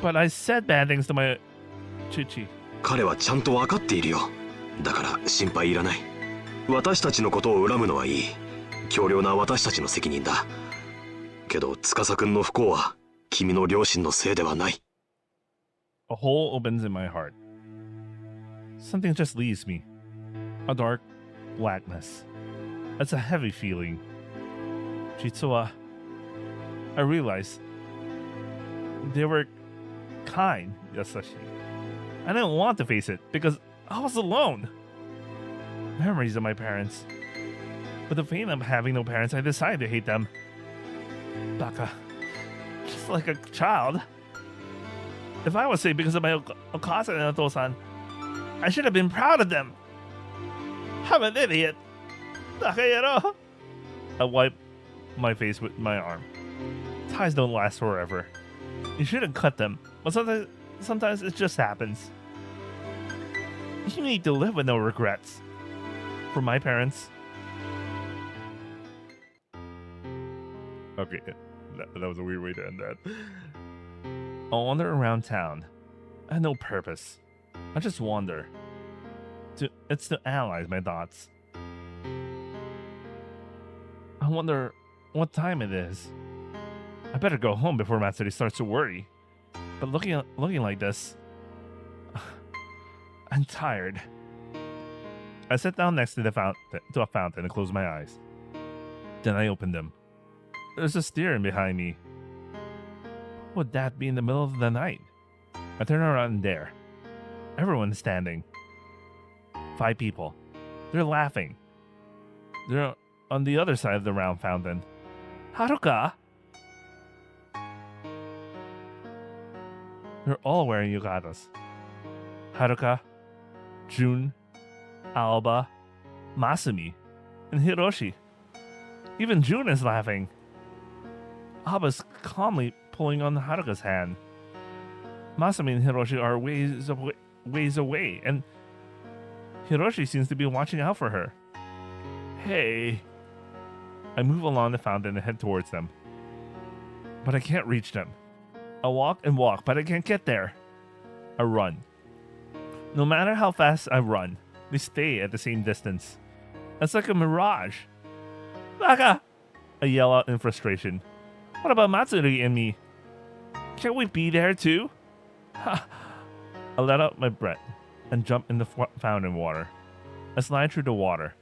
But I said bad things to my Chichi. 彼はちゃんと分かっているよ。だから心配いらない。私たちのことを恨むのはいい。強量な私たちの責任だ。けど司くんの不幸は君の両親のせいではない。 A hole opens in my heart. Something just leaves me. A dark blackness. It's a heavy feeling. Chitsuwa, I realized they were kind, Yasashi. I didn't want to face it because I was alone. Memories of my parents. With the pain of having no parents, I decided to hate them. Baka. Just like a child. If I was sick because of my Okasa and Otosan, I should have been proud of them. I'm an idiot. Takayero. I wipe my face with my arm. Ties don't last forever. You shouldn't cut them, but sometimes it just happens. You need to live with no regrets. For my parents. Okay, that was a weird way to end that. I'll wander around town. I had no purpose. I just wander. It's to analyze my thoughts. I wonder what time it is. I better go home before Matsuri starts to worry. But looking like this, I'm tired. I sat down next to a fountain and closed my eyes. Then I opened them. There's a steering behind me. What would that be in the middle of the night? I turn around and there. Everyone's standing. 5 people. They're laughing. They're on the other side of the round fountain. Haruka? They're all wearing yugatas. Haruka, Jun, Alba, Masumi, and Hiroshi. Even Jun is laughing. Alba's calmly pulling on Haruka's hand. Masumi and Hiroshi are ways away, and Hiroshi seems to be watching out for her. Hey. I move along the fountain and head towards them. but I can't reach them. I walk and walk, but I can't get there. I run. No matter how fast I run, they stay at the same distance. It's like a mirage. Tanaka! I yell out in frustration. What about Matsuri and me? Can't we be there too? Ha! I let out my breath and jump in the fountain water. I slide through the water.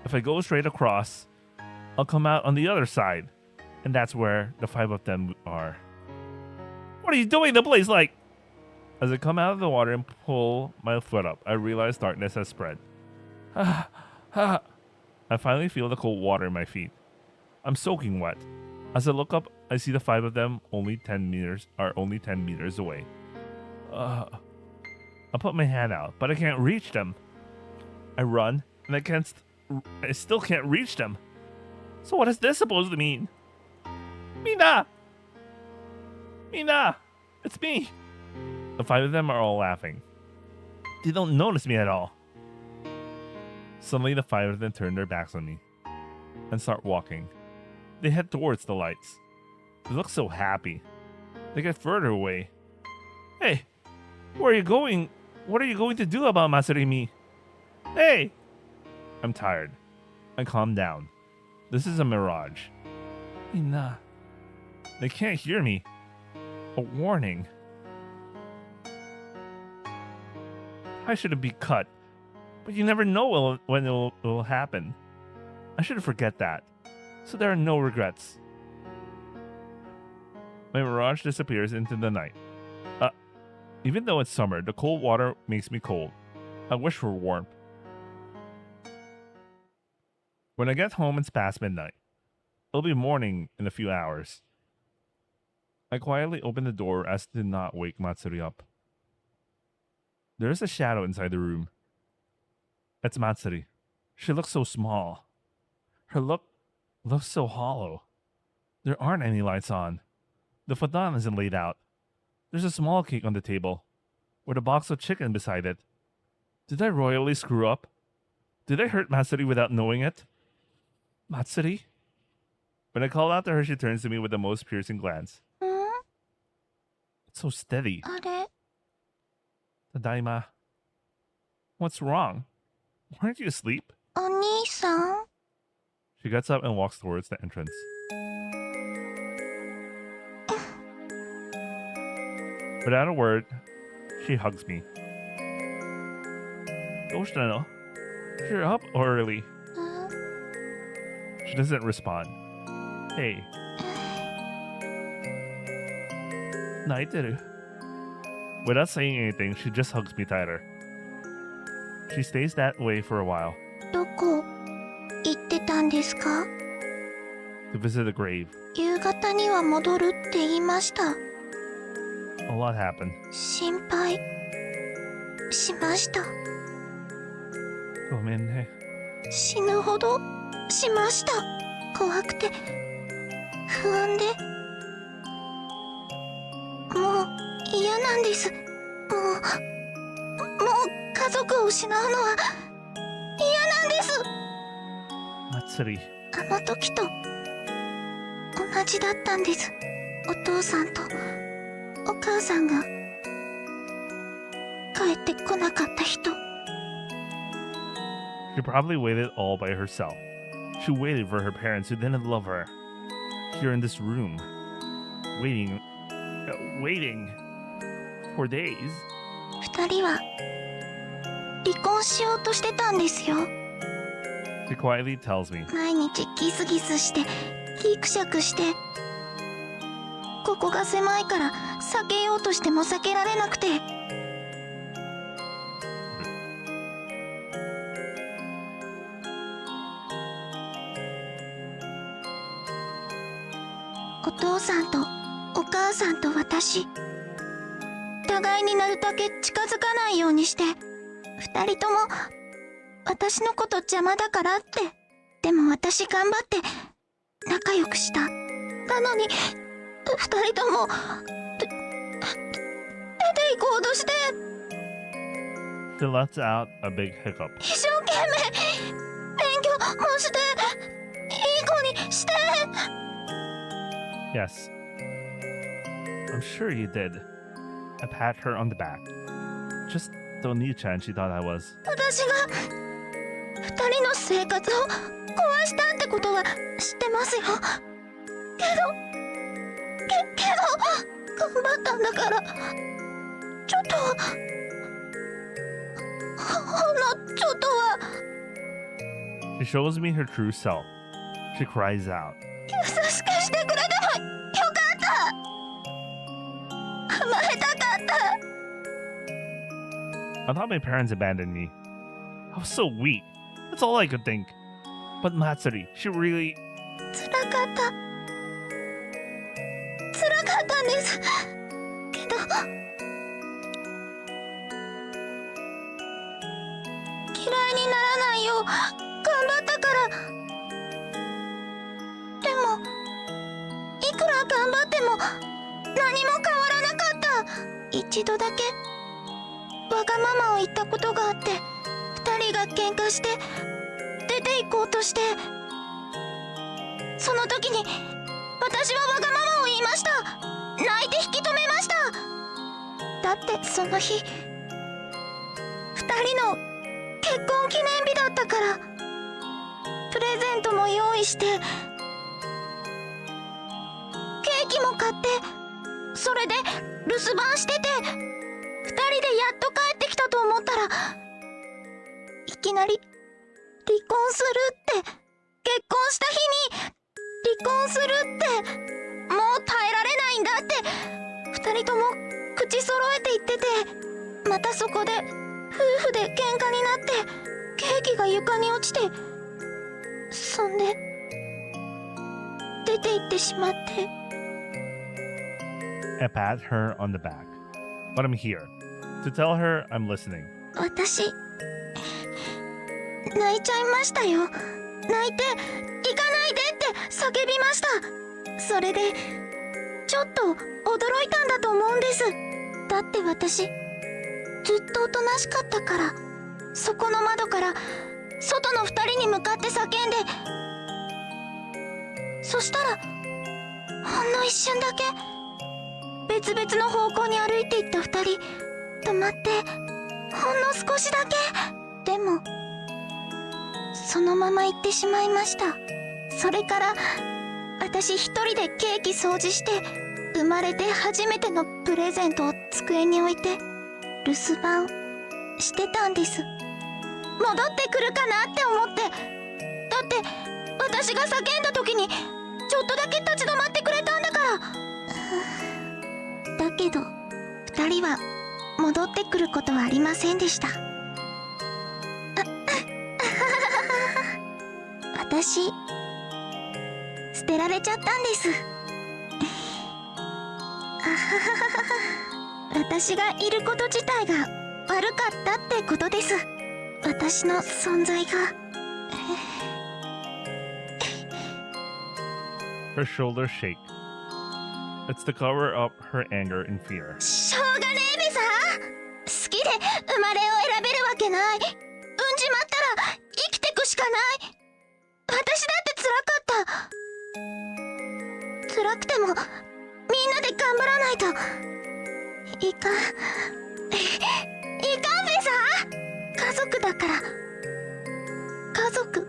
If I go straight across, I'll come out on the other side. And that's where the 5 of them are. What are you doing? The place like... As I come out of the water and pull my foot up, I realize darkness has spread. I finally feel the cold water in my feet. I'm soaking wet. As I look up, I see the 5 of them only 10 meters away. I put my hand out, but I can't reach them. I run, and I still can't reach them. So what is this supposed to mean? Mina! It's me! The 5 of them are all laughing. They don't notice me at all. Suddenly, the 5 of them turn their backs on me and start walking. They head towards the lights. They look so happy. They get further away. Hey, where are you going? What are you going to do about Matsuri? Hey! I'm tired. I calm down. This is a mirage. Mina. They can't hear me. A warning. I shouldn't be cut. But you never know when it will happen. I should forget that. So there are no regrets. My mirage disappears into the night. Even though it's summer, the cold water makes me cold. I wish for warmth. When I get home, it's past midnight. It'll be morning in a few hours. I quietly open the door as to not wake Matsuri up. There is a shadow inside the room. It's Matsuri. She looks so small. Her look looks so hollow. There aren't any lights on. The futon isn't laid out. There's a small cake on the table, with a box of chicken beside it. Did I royally screw up? Did I hurt Matsuri without knowing it? Matsuri? When I call out to her, she turns to me with the most piercing glance. It's so steady. あれ Tadaima. What's wrong? Weren't you asleep? お兄さん She gets up and walks towards the entrance. Without a word, she hugs me. Doshitano? You're up early. She doesn't respond. Hey. Naiteru. Without saying anything, she just hugs me tighter. She stays that way for a while. どこ行ってたんですか To visit the grave. 夕方には戻るって言いました A lot happened. 心配しました Go in. 死ぬほどしました怖くて不安でもう嫌なんですもう家族を失うのは嫌なんです Matsuri. あの時と同じだったんですお父さんとお母さんが帰ってこなかった人 She probably waited all by herself. She waited for her parents who didn't love her. Here in this room. Waiting for days. 二人は離婚しようとしてたんですよ She quietly tells me. 毎日ギスギスしてギクシャクしてここが狭いから避けようとしても避けられなくてお父さんとお母さんと私互いになるだけ近づかないようにして二人とも私のこと邪魔だからってでも私頑張って仲良くしたなのに二人とも出て行こうとして She lets out a big hiccup. 一生懸命勉強もしていい子にして Yes. I'm sure you did. I pat her on the back. Just the Oni-chan she thought I was. 私が二人の生活を壊したってことは知ってますよ。けど頑張ったんだから、ちょっとほんのちょっとは。 She shows me her true self. She cries out. 優しくしてくれてもよかった。甘えたかった。 I thought my parents abandoned me. I was so weak. That's all I could think. But Matsuri, she really... 辛かったんですけど、嫌いにならないよう頑張ったから。でもいくら頑張っても何も変わらなかった。一度だけわがままを言ったことがあって、二人が喧嘩して出て行こうとして、その時に私はわがままを言いました。泣いて引き止めました。だってその日二人の結婚記念日だったから。プレゼントも用意して、ケーキも買って、それで留守番してて、二人でやっと帰ってきたと思ったら、いきなり離婚するって、結婚した日に離婚するって、もう耐えられないんだって二人とも口揃えて言ってて、またそこで夫婦で喧嘩になって、ケーキが床に落ちて、そんで出て行ってしまって。 I pat her on the back. But I'm here. To tell her I'm listening. 私泣いちゃいましたよ。泣いて行かないでって叫びました。それでちょっと驚いたんだと思うんです。だって私ずっとおとなしかったから。そこの窓から外の二人に向かって叫んで、そしたらほんの一瞬だけ別々の方向に歩いていった二人止まって、ほんの少しだけ。でもそのまま行ってしまいました。それから私一人でケーキ掃除して、生まれて初めてのプレゼントを机に置いて留守番してたんです。戻ってくるかなって思って。だって私が叫んだ時にちょっとだけ立ち止まってくれたんだから。だけど二人は戻ってくることはありませんでした。私捨てられちゃったんです。私がいること自体が悪かったってことです。私の存在が。Her shoulders shake. It's to cover up her anger and fear. しょうがねえべさ。好きで生まれを選べるわけない。産んじまったら生きてくしかない。私だって辛かった。辛くてもみんなで頑張らないといかんべさ。家族だから。家族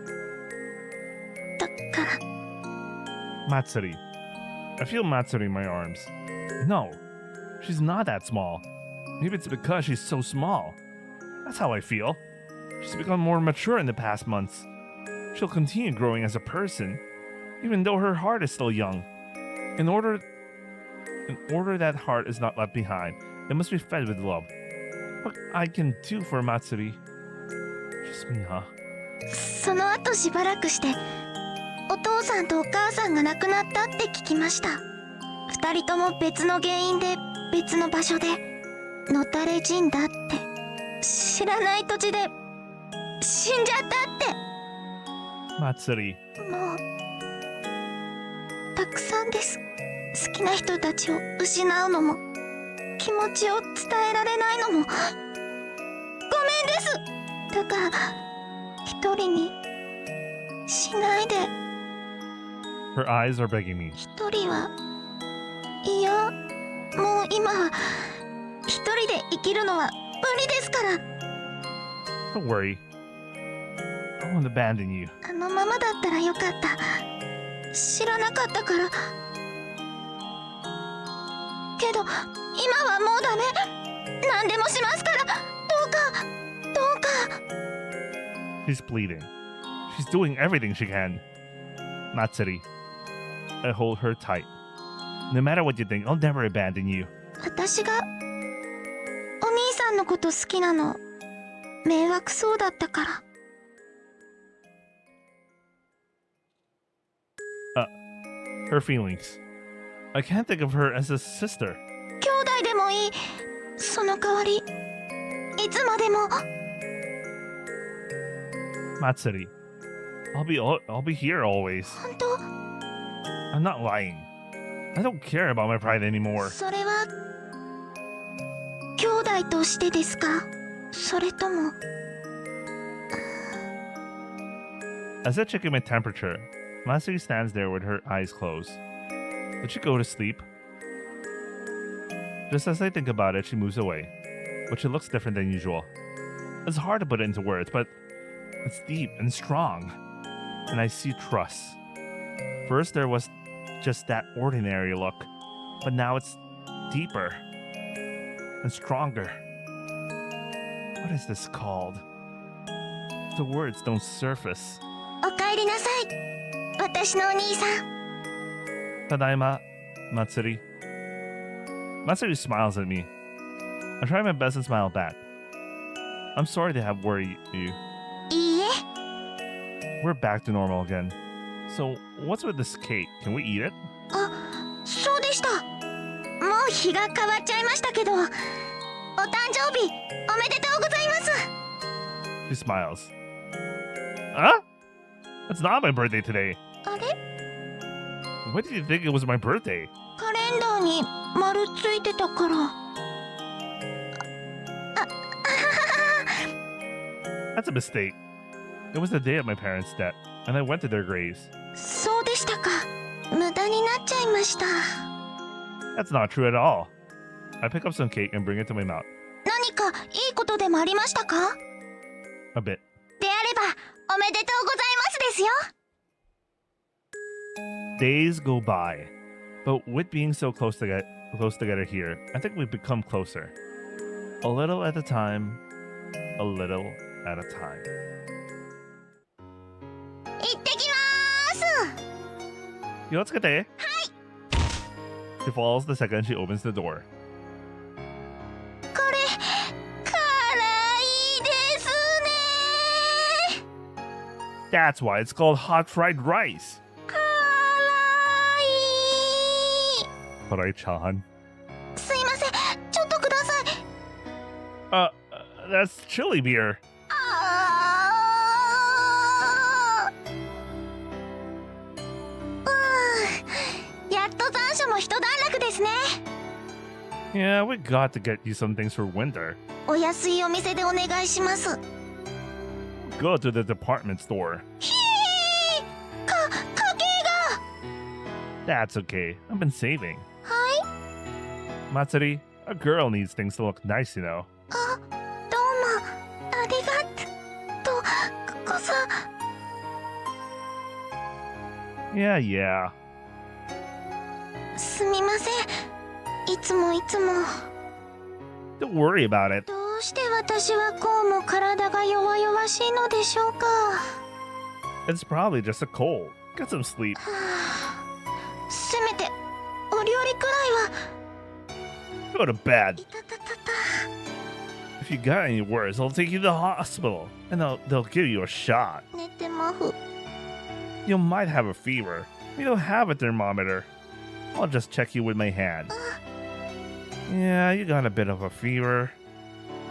だから。 Matsuri. I feel Matsuri in my arms. No, she's not that small. Maybe it's because she's so small. That's how I feel. She's become more mature in the past months. She'll continue growing as a person, even though her heart is still young. In order that heart is not left behind, it must be fed with love. What I can do for Matsuri? Just me, huh? その後しばらくして、お父さんとお母さんが亡くなったって聞きました。二人とも別の原因で別の場所でのたれ死んだって。知らない土地で死んじゃったって。Matsuri. もうたくさんです。好きな人たちを失うのも、気持ちを伝えられないのも。ごめんです。だから一人にしないで。 Her eyes are begging me. 一人は嫌もう今は一人で生きるのは無理ですから。 Don't worry. I won't abandon you. あのままだったらよかった。知らなかったから。けど今はもうダメ。何でもしますから、どうかどうか。 She's pleading. She's doing everything she can. Matsuri. I hold her tight. No matter what you think, I'll never abandon you. 私がお兄さんのこと好きなの迷惑そうだったから。Her feelings. I can't think of her as a sister. 兄弟でもいい。その代わりいつまでも。 Matsuri. I'll be here always. 本当？ I'm not lying. I don't care about my pride anymore. それは兄弟としてですか？それとも。 As I check in my temperature, Matsuri stands there with her eyes closed. Did she go to sleep? Just as I think about it, she moves away, but she looks different than usual. It's hard to put it into words, but it's deep and strong, and I see trust. First, there was just that ordinary look, but now it's deeper and stronger. What is this called? The words don't surface. おかえりなさい、私のお兄さん。 Tadaima, Matsuri. Matsuri smiles at me. I try my best and smile back. I'm sorry to have worried you. いいえ。 We're back to normal again. So, what's with this cake? Can we eat it? あ、そうでした。もう日が変わっちゃいましたけど、お誕生日おめでとうございます。 She smiles. Huh? That's not my birthday today. あれ？ When did you think it was my birthday? カレンダーに丸ついてたから。That's a mistake. It was the day of my parents' death, and I went to their graves. そうでしたか。無駄になっちゃいました。 That's not true at all. I pick up some cake and bring it to my mouth. 何かいいことでもありましたか？ A bit. であればおめでとうございますですよ。 Days go by, but with being so close together here, I think we've become closer. A little at a time, a little at a time. 行ってきまーす。 Yotsukete. She falls the second she opens the door. これ辛いですね。 That's why it's called hot fried rice. 辛い。 Harai-chan. すいません、ちょっとください。 That's chili beer. やっと残暑も一段落ですね。 Yeah, we got to get you some things for winter. お安いお店でお願いします。 Go to the department store. ひー、家計が。 That's okay. I've been saving. はい。 Matsuri, a girl needs things to look nice, you know. あ、どうもありがとこそ。 Yeah. すみません。いつも。 Don't worry about it. どうして私はこうも体が弱々しいのでしょうか。 It's probably just a cold. Get some sleep. はあ、せめてお料理くらいは。 Go to bed. いたたたた。 If you got any worse, I'll take you to the hospital, and they'll give you a shot. 寝てまふ。 You might have a fever. We don't have a thermometer. I'll just check you with my hand. Yeah, you got a bit of a fever.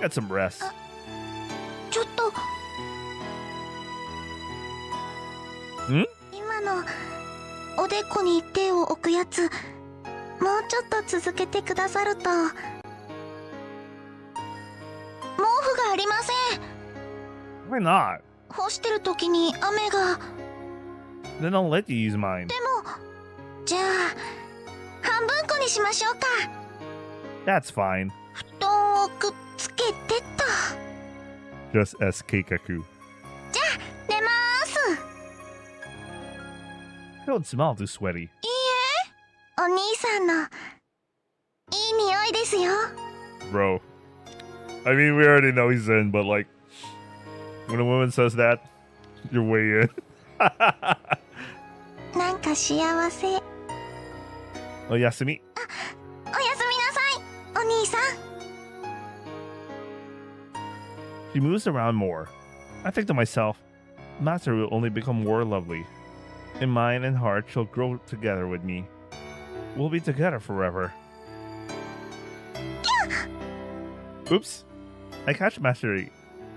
Get some rest. ちょっと。ん？今のおでこに手を置くやつ、もうちょっと続けてくださると。毛布がありません。 Why not? 干してる時に雨が。 Then I'll let you use mine. でも、じゃあ半分こにしましょうか。That's fine. 布団をくっつけてと。 Just as Keikaku. じゃあ寝ます。 I don't smell too sweaty. いいえ、お兄さんのいい匂いですよ。 Bro. I mean, we already know he's in, but like, when a woman says that, you're way in. なんか幸せ。 Oh, Yasumi. おやすみなさい、お兄さん。 She moves around more. I think to myself, Matsuri will only become more lovely. In mind and heart, she'll grow together with me. We'll be together forever. Oops. I catch Matsuri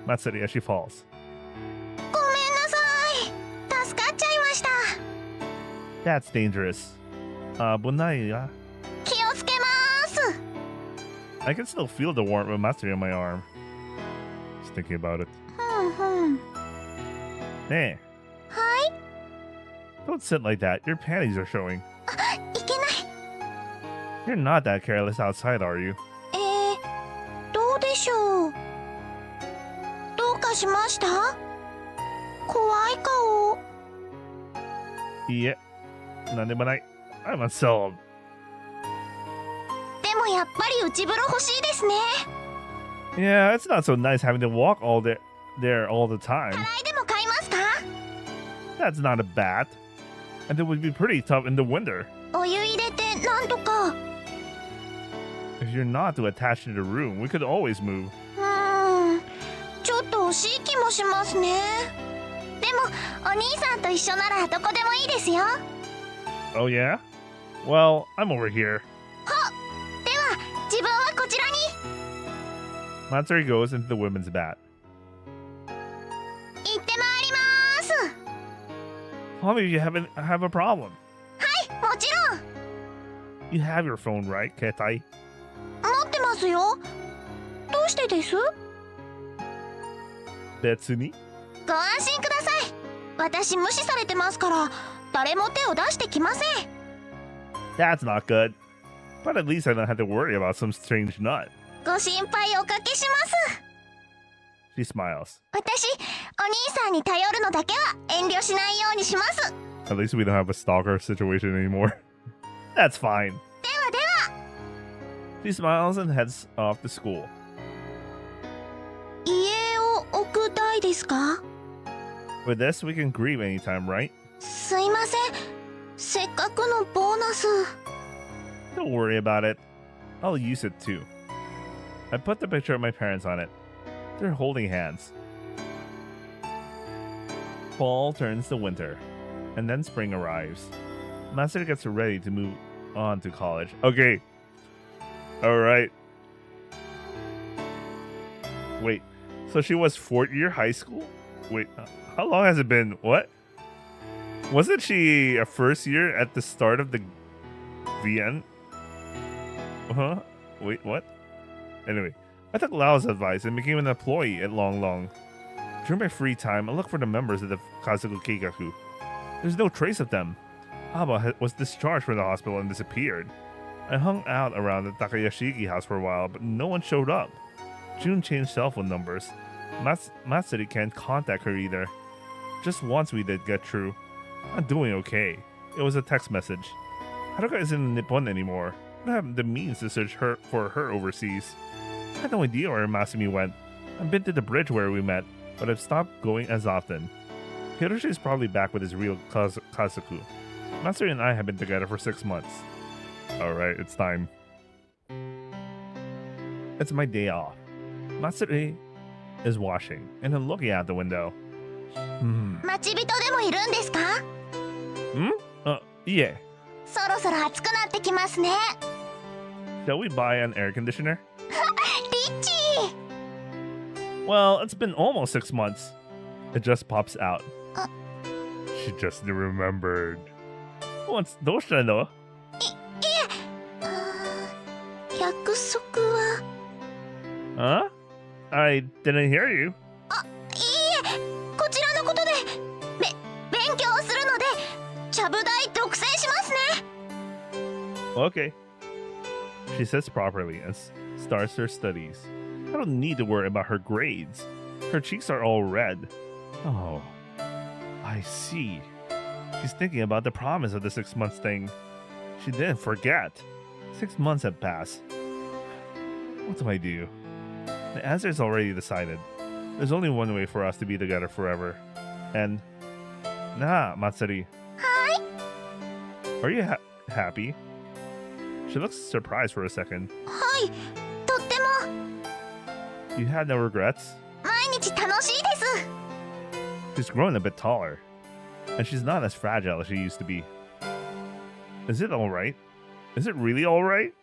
as she falls. ごめんなさい。助かっちゃいました。 That's dangerous. Bunaya. 気をつけます。 I can still feel the warmth of Matsuri on my arm. Just thinking about it. ふんふん。 Hey, はい。 don't sit like that. Your panties are showing. いけない。 You're not that careless outside, are you? どうでしょう。どうかしました？怖い顔。 Yeah. Nandemanai. I'm unsolved. でもやっぱり内風呂欲しいですね。 Yeah, it's not so nice having to walk all there all the time. 洗いでも買いますか？ That's not a bath. And it would be pretty tough in the winter. お湯入れてなんとか。 If you're not too attached to the room, we could always move. ちょっと惜しい気もしますね。でもお兄さんと一緒ならどこでもいいですよ。 Oh yeah? Well, I'm over here. では自分はこちらに。 Matsuri goes into the women's bath. 行ってまいります。 Tell me if you have a problem. もちろん You have your phone, right, Ketai? 持ってますよ。どうしてです？ Betsuni? ご安心ください。私無視されてますから誰も手を出してきません。 That's not good. But at least I don't have to worry about some strange nut. ご心配おかけします。 She smiles. 私お兄さんに頼るのだけは遠慮しないようにします。 At least we don't have a stalker situation anymore. That's fine. ではでは。 She smiles and heads off to school. 家を置く台ですか？ With this, we can grieve anytime, right? すいません。せっかくのボーナス。 Don't worry about it. I'll use it too. I put the picture of my parents on it. They're holding hands. Fall turns to winter, and then spring arrives. Master gets ready to move on to college. Okay. Alright. Wait, so she was 4th year high school? Wait, how long has it been? What? Wasn't she a first year at the start of the VN? Huh? Wait, what? Anyway, I took Lao's advice and became an employee at Long Long. During my free time, I looked for the members of the Kazoku Keikaku. There's no trace of them. Aba was discharged from the hospital and disappeared. I hung out around the Takayashiki house for a while, but no one showed up. June changed cell phone numbers. Matsuri can't contact her either. Just once we did get through. I'm doing okay. It was a text message. Haruka isn't in Nippon anymore. I don't have the means to search for her overseas. I had no idea where Masumi went. I've been to the bridge where we met, but I've stopped going as often. Hiroshi is probably back with his real Kazoku. Matsuri and I have been together for 6 months. Alright, it's time. It's my day off. Matsuri is washing, and I'm looking out the window. 待ち人でもいるんですか？ Yeah. そろそろ暑くなってきますね。 Shall we buy an air conditioner? リッチー。 Well, it's been almost 6 months. It just pops out. She just remembered. What's どうしたの？約束は。 Huh? I didn't hear you. いいえ、こちらのことで勉強するのでちゃぶ台独占しますね。 Okay. She She sits properly and starts her studies. I don't need to worry about her grades. Her cheeks are all red. Oh, I see. She's thinking about the promise of the 6 months thing. She didn't forget. 6 months have passed. What do I do? The answer is already decided. There's only one way for us to be together forever. And... Nah, Matsuri. Hi. Are you happy? She looks surprised for a second. はい、とっても You had no regrets? 毎日楽しいです。 She's grown a bit taller. And she's not as fragile as she used to be. Is it alright? Is it really alright?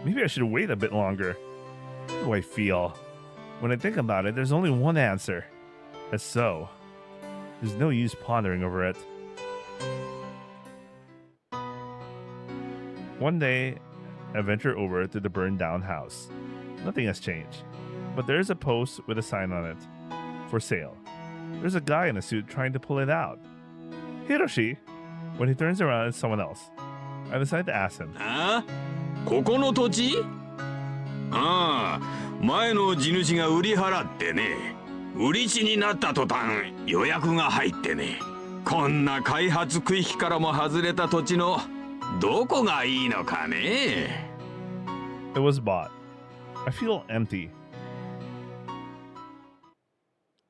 Maybe I should wait a bit longer. How do I feel? When I think about it, there's only one answer. And so, there's no use pondering over it. One day, I venture over to the burned down house. Nothing has changed, but there is a post with a sign on it. For sale. There's a guy in a suit trying to pull it out. Hiroshi! When he turns around, it's someone else. I decide to ask him. ああ、ここの土地？ああ、前の地主が売り払ってね。売り地になった途端、予約が入ってね。こんな開発区域からも外れた土地のどこがいいのかね。It was bought. I feel empty.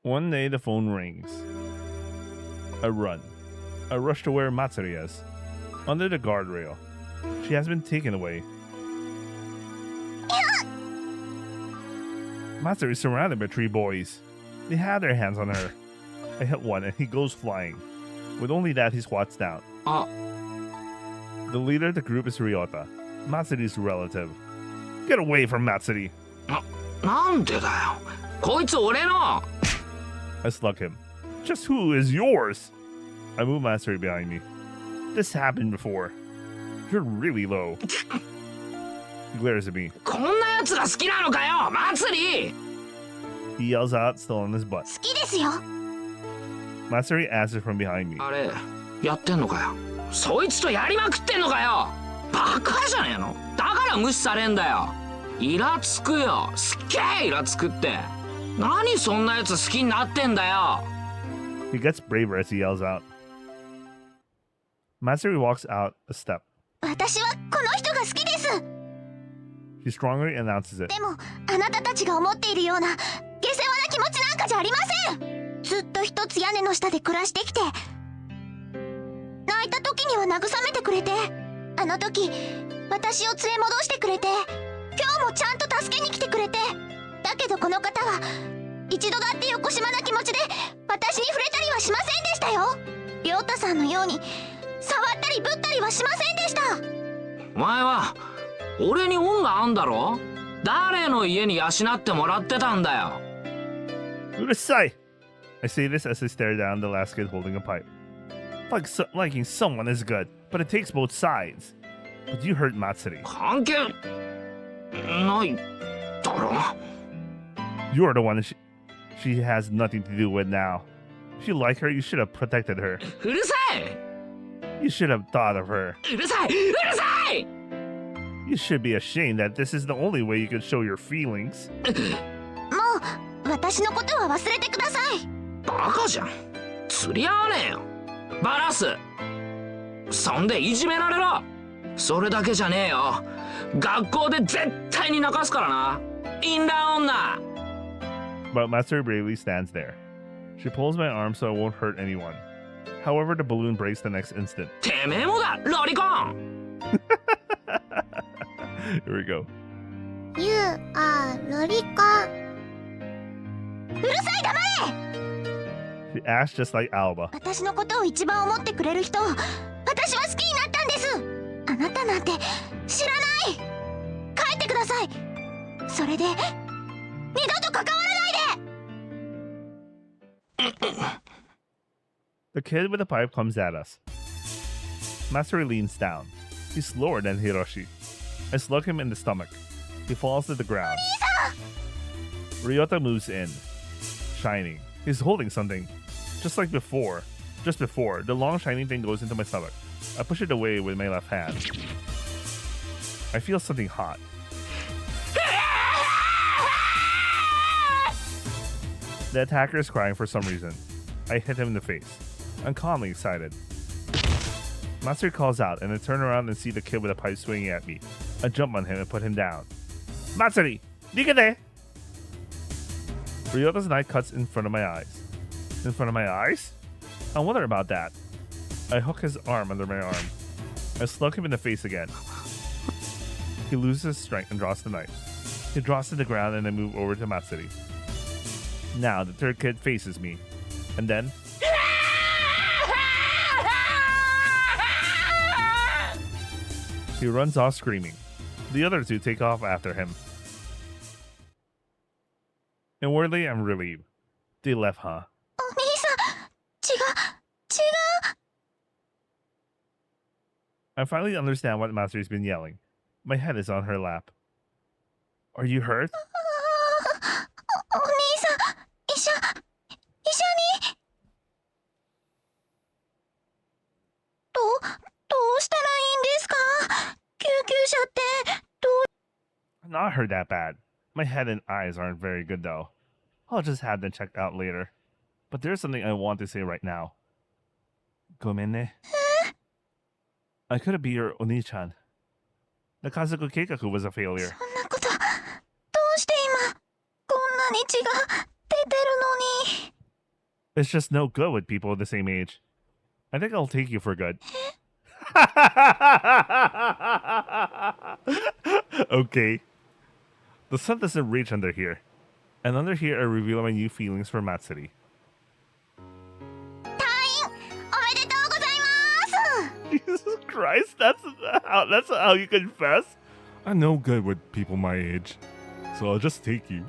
One day the phone rings. I run. I rush to where Matsuri is. Under the guardrail. She has been taken away. Matsuri is surrounded by 3 boys. They have their hands on her. I hit one and he goes flying. With only that, he squats down. The leader of the group is Ryota, Matsuri's relative. Get away from Matsuri! なんでだよ。こいつ俺の。I slug him. Just who is yours? I move Matsuri behind me. This happened before. You're really low. He glares at me. こんな奴が好きなのかよ、祭り。 He yells out, still on his butt. 好きですよ。 Matsuri answers from behind me. あれ、やってんのかよ。そいつとやりまくってんのかよ。バカじゃねえの。だから無視されんだよ。イラつくよ。すっげえイラつくって。何そんなやつ好きになってんだよ。 He gets braver as he yells out. Matsuri walks out a step. 私はこの人が好きです。 She strongly announces it. でもあなたたちが思っているような下世話な気持ちなんかじゃありません。ずっと一つ屋根の下で暮らしてきて、泣いた時には慰めてくれて、あの時私を連れ戻してくれて、今日もちゃんと助けに来てくれて、だけどこの方は一度だって横島な気持ちで私に触れたりはしませんでしたよ。亮太さんのように触ったりぶったりはしませんでした。お前は俺に恩があんだろ。誰の家に養ってもらってたんだよ。うるさい! I say this as I stare down the last kid holding a pipe. Liking someone is good, but it takes both sides. But you hurt Matsuri. 関係ないだろ。 You're the one she has nothing to do with now. If you like her, you should have protected her. うるさい You should have thought of her. うるさいうるさい。 You should be ashamed that this is the only way you can show your feelings. もう私のことは忘れてください。バカじゃん。釣り合わねえよ。バラす。そんでいじめられろ。それだけじゃねえよ。学校で絶対に泣かすからな。インラー女。 But Matsuri bravely stands there. She pulls my arm so I won't hurt anyone. However, the balloon breaks the next instant. てめえもだ、ロリコン。Here we go. You are ロリコン。うるさい黙れ。 She acts just like Alba. 私のことを一番思ってくれる人を私は好きになったんです。あなたなんて知らない。帰ってください。それで二度と関わらないで。 The kid with the pipe comes at us. Matsuri leans down. He's slower than Hiroshi. I slug him in the stomach. He falls to the ground. Ryota moves in, shining. He's holding something. Just before, the long shining thing goes into my stomach. I push it away with my left hand. I feel something hot. The attacker is crying for some reason. I hit him in the face. I'm calmly excited. Matsuri calls out, and I turn around and see the kid with a pipe swinging at me. I jump on him and put him down. Matsuri! Nikade! Ryota's knife cuts in front of my eyes. In front of my eyes? I wonder about that. I hook his arm under my arm. I slug him in the face again. He loses his strength and drops the knife. He drops to the ground and I move over to Matsuri. Now the third kid faces me. And then... he runs off screaming. The other two take off after him. Inwardly, I'm relieved. They left, huh? お兄さん、違う。 I finally understand what Matsuri's been yelling. My head is on her lap. Are you hurt? お兄さん、医者に。どうしたらいいんですか？救急車ってどう？ I'm not hurt that bad. My head and eyes aren't very good though. I'll just have them checked out later. But there's something I want to say right now. Gomenne. I could have been your Oni-chan. The Kazoku Keikaku was a failure. そんなこと、どうして今こんなに血が出てるのに。 It's just no good with people the same age. I think I'll take you for good. Okay. The sun doesn't reach under here. And under here I reveal my new feelings for Matsuri. 退院おめでとうございます。 Jesus Christ, that's how you confess? I'm no good with people my age, so I'll just take you.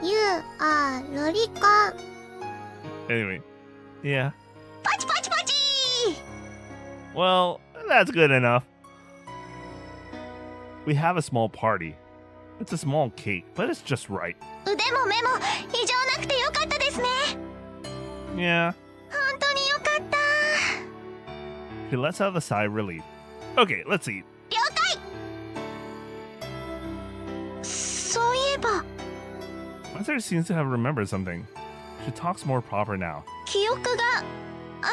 You are ロリコン。 Anyway, yeah. パチパチパチ。 Well, that's good enough. We have a small party. It's a small cake, but it's just right. 腕も目も異常なくてよかったですね。 Yeah. 本当によかった。 He lets out a sigh of relief. Okay, let's eat. 了解。そういえば Matsuri seems to have remembered something. She talks more proper now. 記憶があ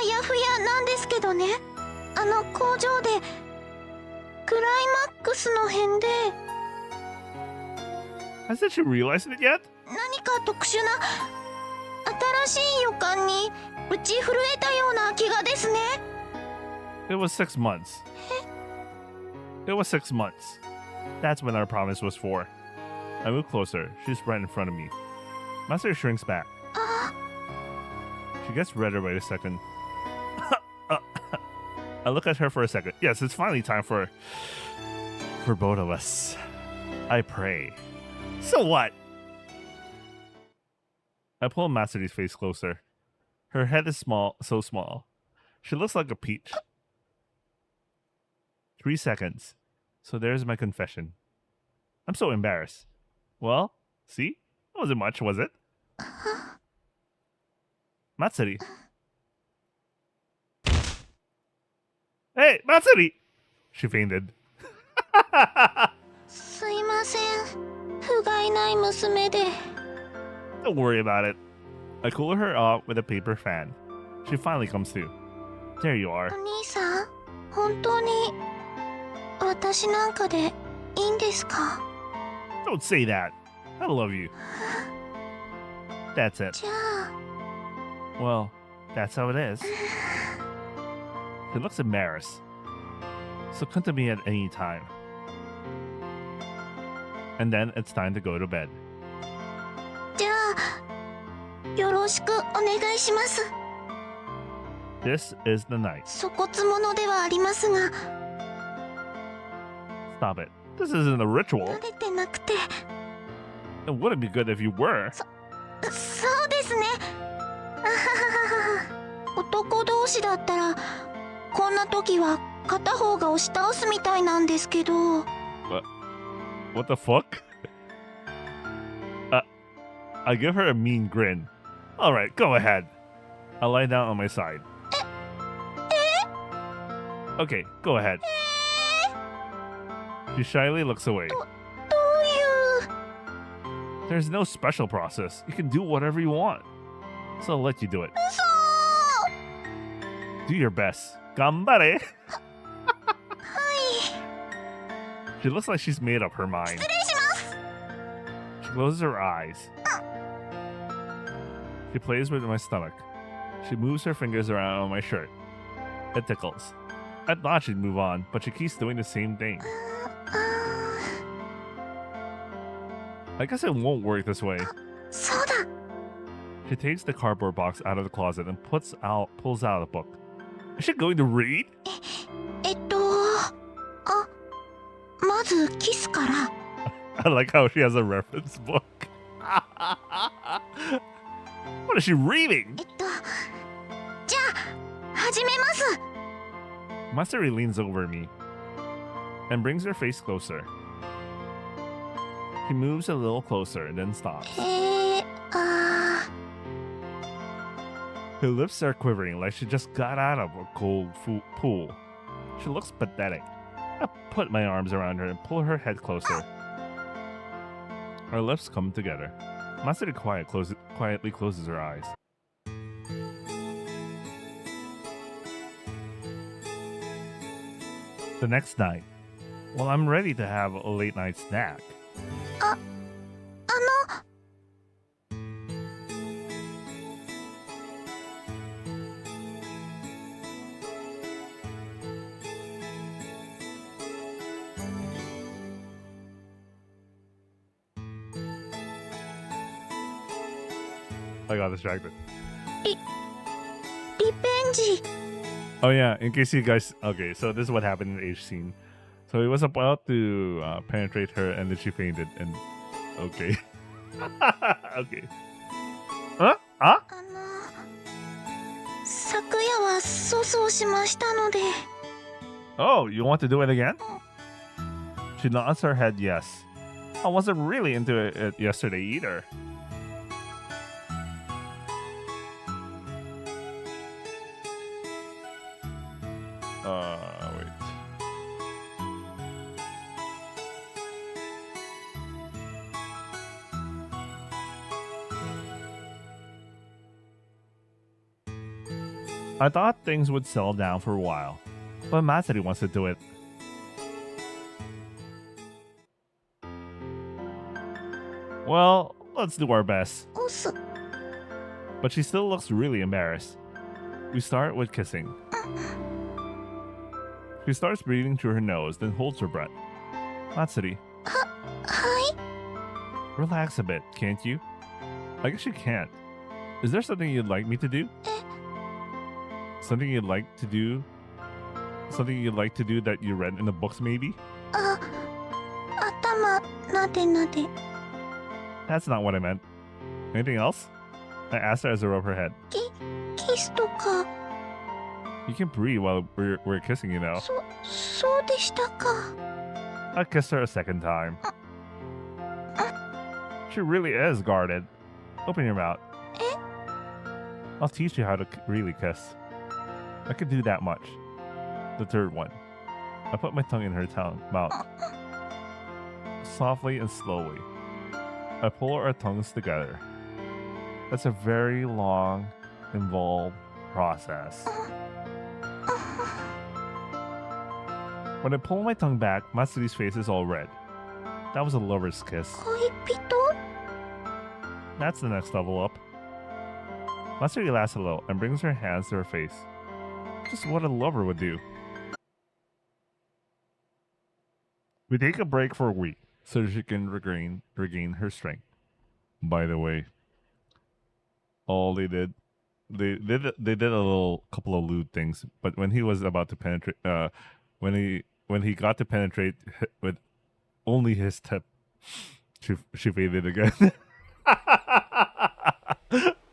やふやなんですけどね。あの工場でクライマックスの辺で Hasn't she realized it yet? 何か特殊な新しい予感に打ち震えたような気がですね。 It was 6 months. It was 6 months. That's when our promise was for. I move closer. She's right in front of me. Matsuri shrinks back. あ She gets redder by the second. I look at her for a second. Yes, it's finally time for both of us. I pray. So what? I pull Matsuri's face closer. Her head is small, so small. She looks like a peach. 3 seconds. So there's my confession. I'm so embarrassed. Well, see? It wasn't much, was it? Matsuri. Hey, Matsuri! She fainted. すいません。不甲斐ない娘で。 Don't worry about it. I cool her off with a paper fan. She finally comes to. There you are. お兄さん、本当に私なんかでいいんですか？ Don't say that. I love you. That's it. じゃあ Well, that's how it is. She looks embarrassed. So come to me at any time. And then it's time to go to bed. じゃあよろしくお願いします。 This is the night. 粗骨者ではありますが Stop it. This isn't a ritual. 慣れてなくて。 It wouldn't be good if you were. そうですね。あはははは男同士だったらこんな時は片方が押し倒すみたいなんですけど。 What the fuck? I give her a mean grin. Alright, go ahead. I lie down on my side. Okay, go ahead. She shyly looks away. どういう。There's no special process. You can do whatever you want. So I'll let you do it. 嘘 Do your best. Gambare. はい She looks like she's made up her mind. 失礼します She closes her eyes. She plays with my stomach. She moves her fingers around on my shirt. It tickles. I thought she'd move on, but she keeps doing the same thing. あ I guess it won't work this way. そうだ She takes the cardboard box out of the closet and pulls out a book. Is she going to read? あまずキスから I like how she has a reference book. What is she reading? じゃあ始めます Matsuri leans over me and brings her face closer. She moves a little closer and then stops. あ Her lips are quivering like she just got out of a cold pool. She looks pathetic. I put my arms around her and pull her head closer. Our lips come together. Matsuri quietly closes her eyes. The next night, well, I'm ready to have a late night snack. あの I got distracted. リベンジ Oh yeah, in case you guys, okay, so this is what happened in the H scene. So he was about to penetrate her, and then she fainted. And okay, okay. Huh? あの昨夜は粗相しましたので Oh, you want to do it again? She nods her head yes. I wasn't really into it yesterday either. Wait. I thought things would settle down for a while, but Matsuri wants to do it. Well, let's do our best. 押す But she still looks really embarrassed. We start with kissing. She starts breathing through her nose, then holds her breath. Matsuri, はい relax a bit, can't you? I guess you can't. Is there something you'd like me to do? Something you'd like to do? Something you'd like to do that you read in the books, maybe? あ頭なでなで That's not what I meant. Anything else? I asked her as I rub her head. キスとか You can breathe while we're kissing, you know. そうでしたか I kissed her a second time. She really is guarded. Open your mouth. I'll teach you how to really kiss. I could do that much. The third one. I put my tongue in her mouth. Softly and slowly. I pull our tongues together. That's a very long, involved process. When I pull my tongue back, Matsuri's face is all red. That was a lover's kiss. 恋人 That's the next level up. Matsuri laughs a little and brings her hands to her face. Just what a lover would do. We take a break for a week so she can regain her strength. By the way, all they did a little couple of lewd things, but when he was about to penetrate, when he got to penetrate with only his tip, she faded again.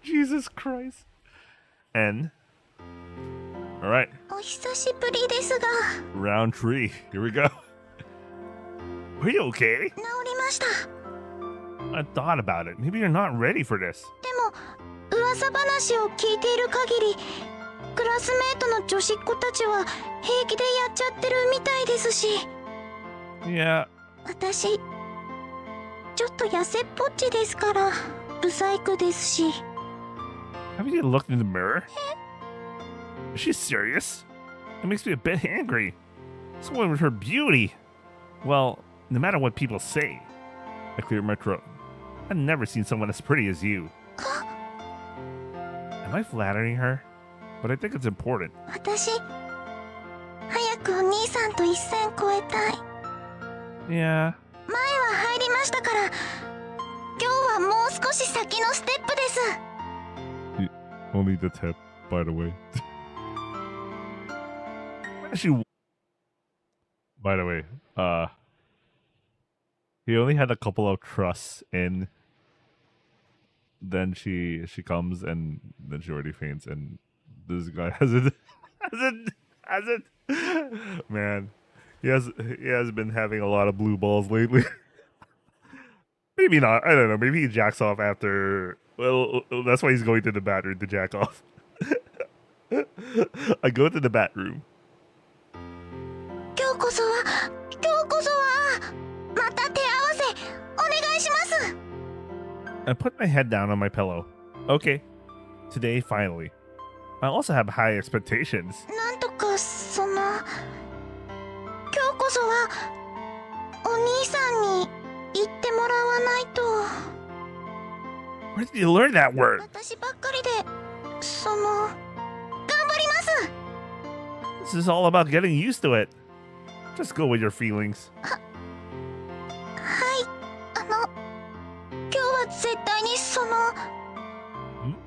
Jesus Christ. And all right, お久しぶりですが round 3. Here we go. Are you okay? 治りました I thought about it. Maybe you're not ready for this. でも噂話を聞いている限りクラスメートの女子っ子たちは平気でやっちゃってるみたいですし Yeah, 私ちょっと痩せっぽっちですから、ブサイクですし。 Have you looked in the mirror? Is she serious? It makes me a bit angry. Someone with her beauty. Well, no matter what people say. I cleared my throat. I've never seen someone as pretty as you. Am I flattering her? But I think it's important. 私、早くお兄さんと一線越えたい。 Yeah. 前は入りましたから、今日はもう少し先のステップです。 Only the tip, by the way. By the way, he only had a couple of thrusts in. Then she comes and then she already faints, and this guy hasn't. Man, he has been having a lot of blue balls lately. Maybe not. I don't know. Maybe he jacks off after. Well, that's why he's going to the bathroom to jack off. I go to the bathroom. 今日こそはまた手合わせお願いします。 I put my head down on my pillow. Okay, today finally. I also have high expectations. なんとか今日こそはお兄さんに言ってもらわないと。 Where did you learn that word? 私ばっかりで頑張ります。 This is all about getting used to it. Just go with your feelings. はい、今日は絶対に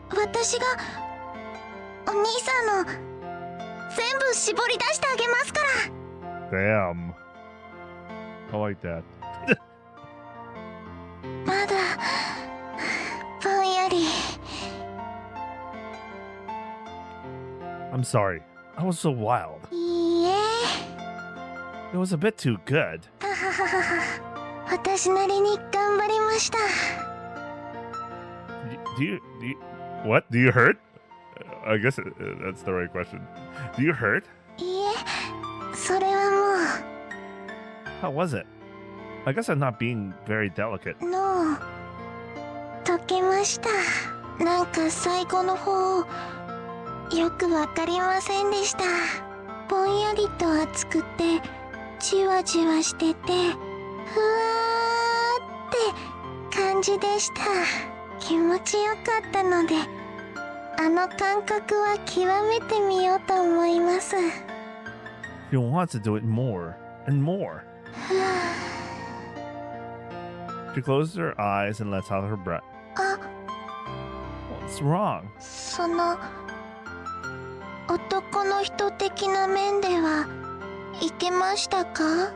私がお兄さんの全部絞り出してあげますから。 Damn. I like that. まだぼんやり。 I'm sorry. I was so wild. いいえ。 It was a bit too good. 私なりに頑張りました。 Do you what? Do you hurt? I guess that's the right question. Do you hurt? いいえ、それはも How was it? I guess I'm not being very delicate. う脳溶けました。なんか最後の方よくわかりませんでした。ぼんやりと熱くてじわじわしててふわーって感じでした。気持ちよかったので、あの感覚は極めてみようと思います。 You want to do it more and more. She closes her eyes and lets out her breath. あ、 What's wrong? その男の人的な面ではいけましたか？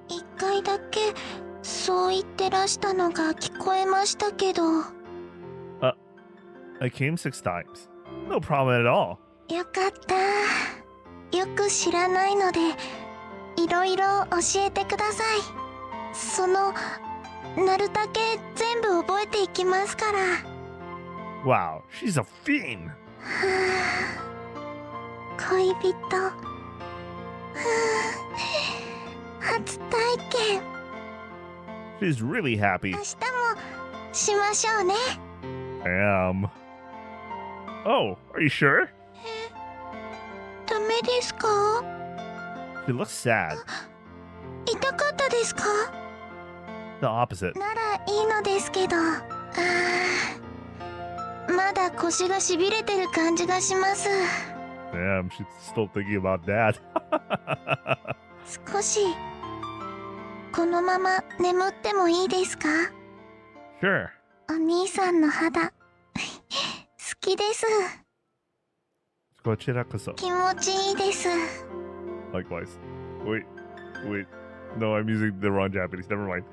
一回だけそう言ってらしたのが聞こえましたけど。 I came 6 times. No problem at all. よかった。よく知らないのでいろいろ教えてください。なるだけ全部覚えていきますから。 Wow, she's a fiend. 恋人。初体験。 She's really happy. 明日もしましょうね。 I am. Oh, are you sure? ダメですか？ She looks sad. 痛かったですか？ The opposite. ならいいのですけど。まだ腰がしびれてる感じがします。 Damn, she's still thinking about that. 少しこのまま眠ってもいいですか？ Sure. お兄さんの肌好きです。こちらこそ。気持ちいいです。 Likewise. Wait. No, I'm using the wrong Japanese. Never mind.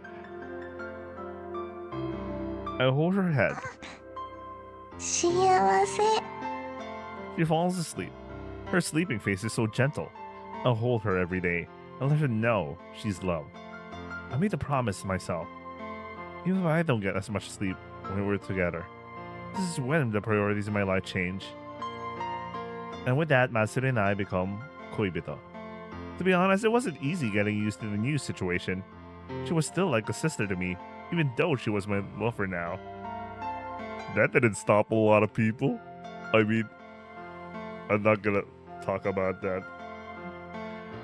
I hold her head. 幸せ。 She falls asleep. Her sleeping face is so gentle. I'll hold her every day and let her know she's loved. I made a promise to myself. Even if I don't get as much sleep when we're together, this is when the priorities in my life change. And with that, Matsuri and I become koibito. To be honest, it wasn't easy getting used to the new situation. She was still like a sister to me, even though she was my lover now. That didn't stop a lot of people. I mean, I'm not gonna talk about that.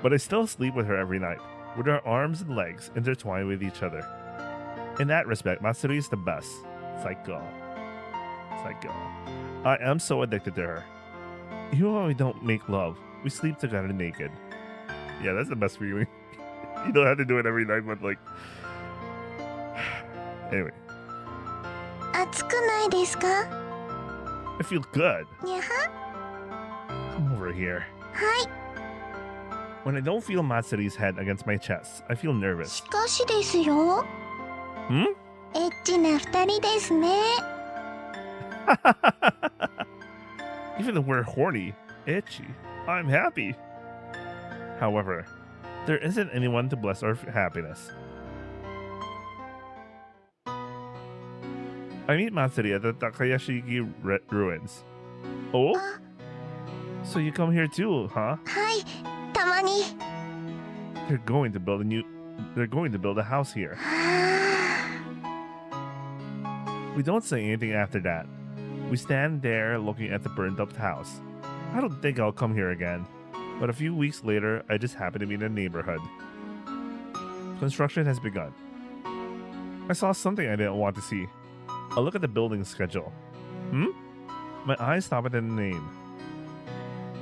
But I still sleep with her every night, with our arms and legs intertwined with each other. In that respect, Matsuri is the best. Psycho. I am so addicted to her. Even when we don't make love, we sleep together naked. Yeah, that's the best feeling. You don't have to do it every night, but like... Anyway. 暑くないですか？ I feel good. にゃは？ Come over here. はい。 When I don't feel Matsuri's head against my chest, I feel nervous. しかしですよ。Hmm? エッチな二人ですね。Even though we're horny, itchy, I'm happy. However, there isn't anyone to bless our happiness. I meet Matsuri at the Takayashiki ruins. Oh? So you come here too, huh? はい、たまに。They're going to build a house here. We don't say anything after that. We stand there looking at the burned up house. I don't think I'll come here again. But a few weeks later, I just happen to be in the neighborhood. Construction has begun. I saw something I didn't want to see. I look at the building schedule. My eyes stop at the name.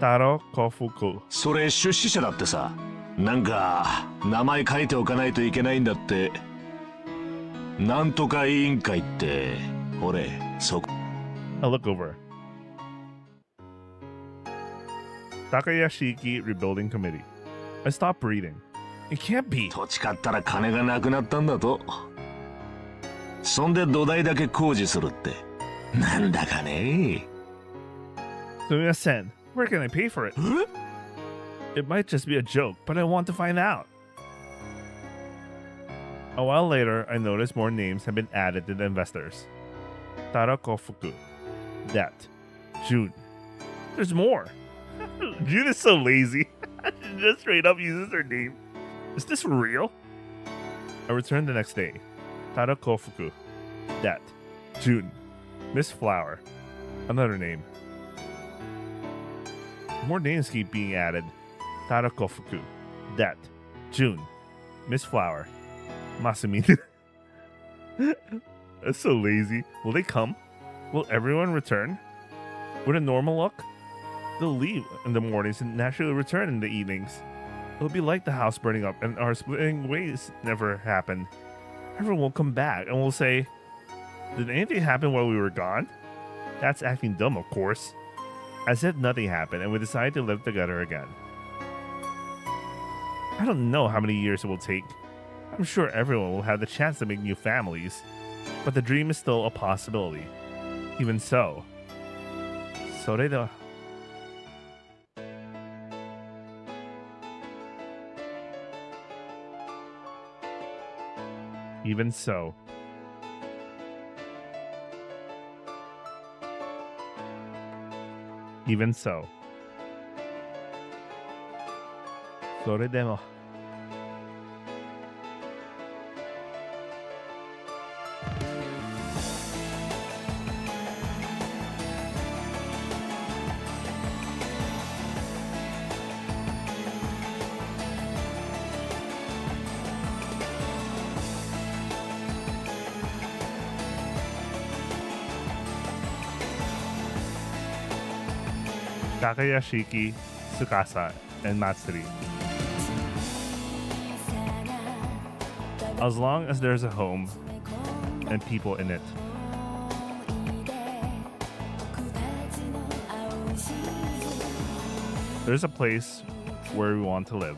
Taro Kofuku. それ出資者だってさ。なんか名前書いておかないといけないんだって。なんとか委員会ってほれそこ。 I look over. Takayashiki Rebuilding Committee. I stop breathing. It can't be. 土地買ったら金がなくなったんだと。そんで土台だけ工事するって。なんだかね。Sumiya-sen, where can I pay for it? It might just be a joke, but I want to find out. A while later, I noticed more names have been added to the investors. Taro Kofuku. That. June. There's more. June is so lazy. She just straight up uses her name. Is this real? I returned the next day. Taro Kofuku. That. June. Miss Flower. Another name. More names keep being added. Taro Kofuku. That. June. Miss Flower. Masumi. That's so lazy. Will they come? Will everyone return? With a normal look? They'll leave in the mornings and naturally return in the evenings. It'll be like the house burning up and our splitting ways never happened. Everyone will come back and will say, "Did anything happen while we were gone?" That's acting dumb, of course. As if nothing happened and we decided to live together again. I don't know how many years it will take. I'm sure everyone will have the chance to make new families, but the dream is still a possibility. Even so. それでは Even so. Even so. それでも Takayashiki, Tsukasa, and Matsuri. As long as there's a home and people in it. There's a place where we want to live.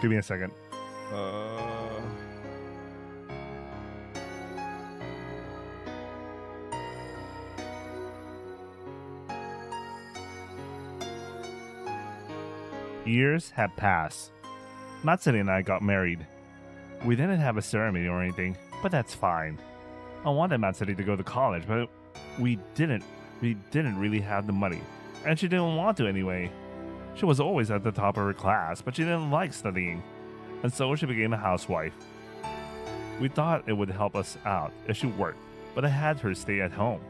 Give me a second. Years have passed. Matsuri and I got married. We didn't have a ceremony or anything, but that's fine. I wanted Matsuri to go to college, but we didn't really have the money, and she didn't want to anyway. She was always at the top of her class, but she didn't like studying, and so she became a housewife. We thought it would help us out if she worked, but I had her stay at home.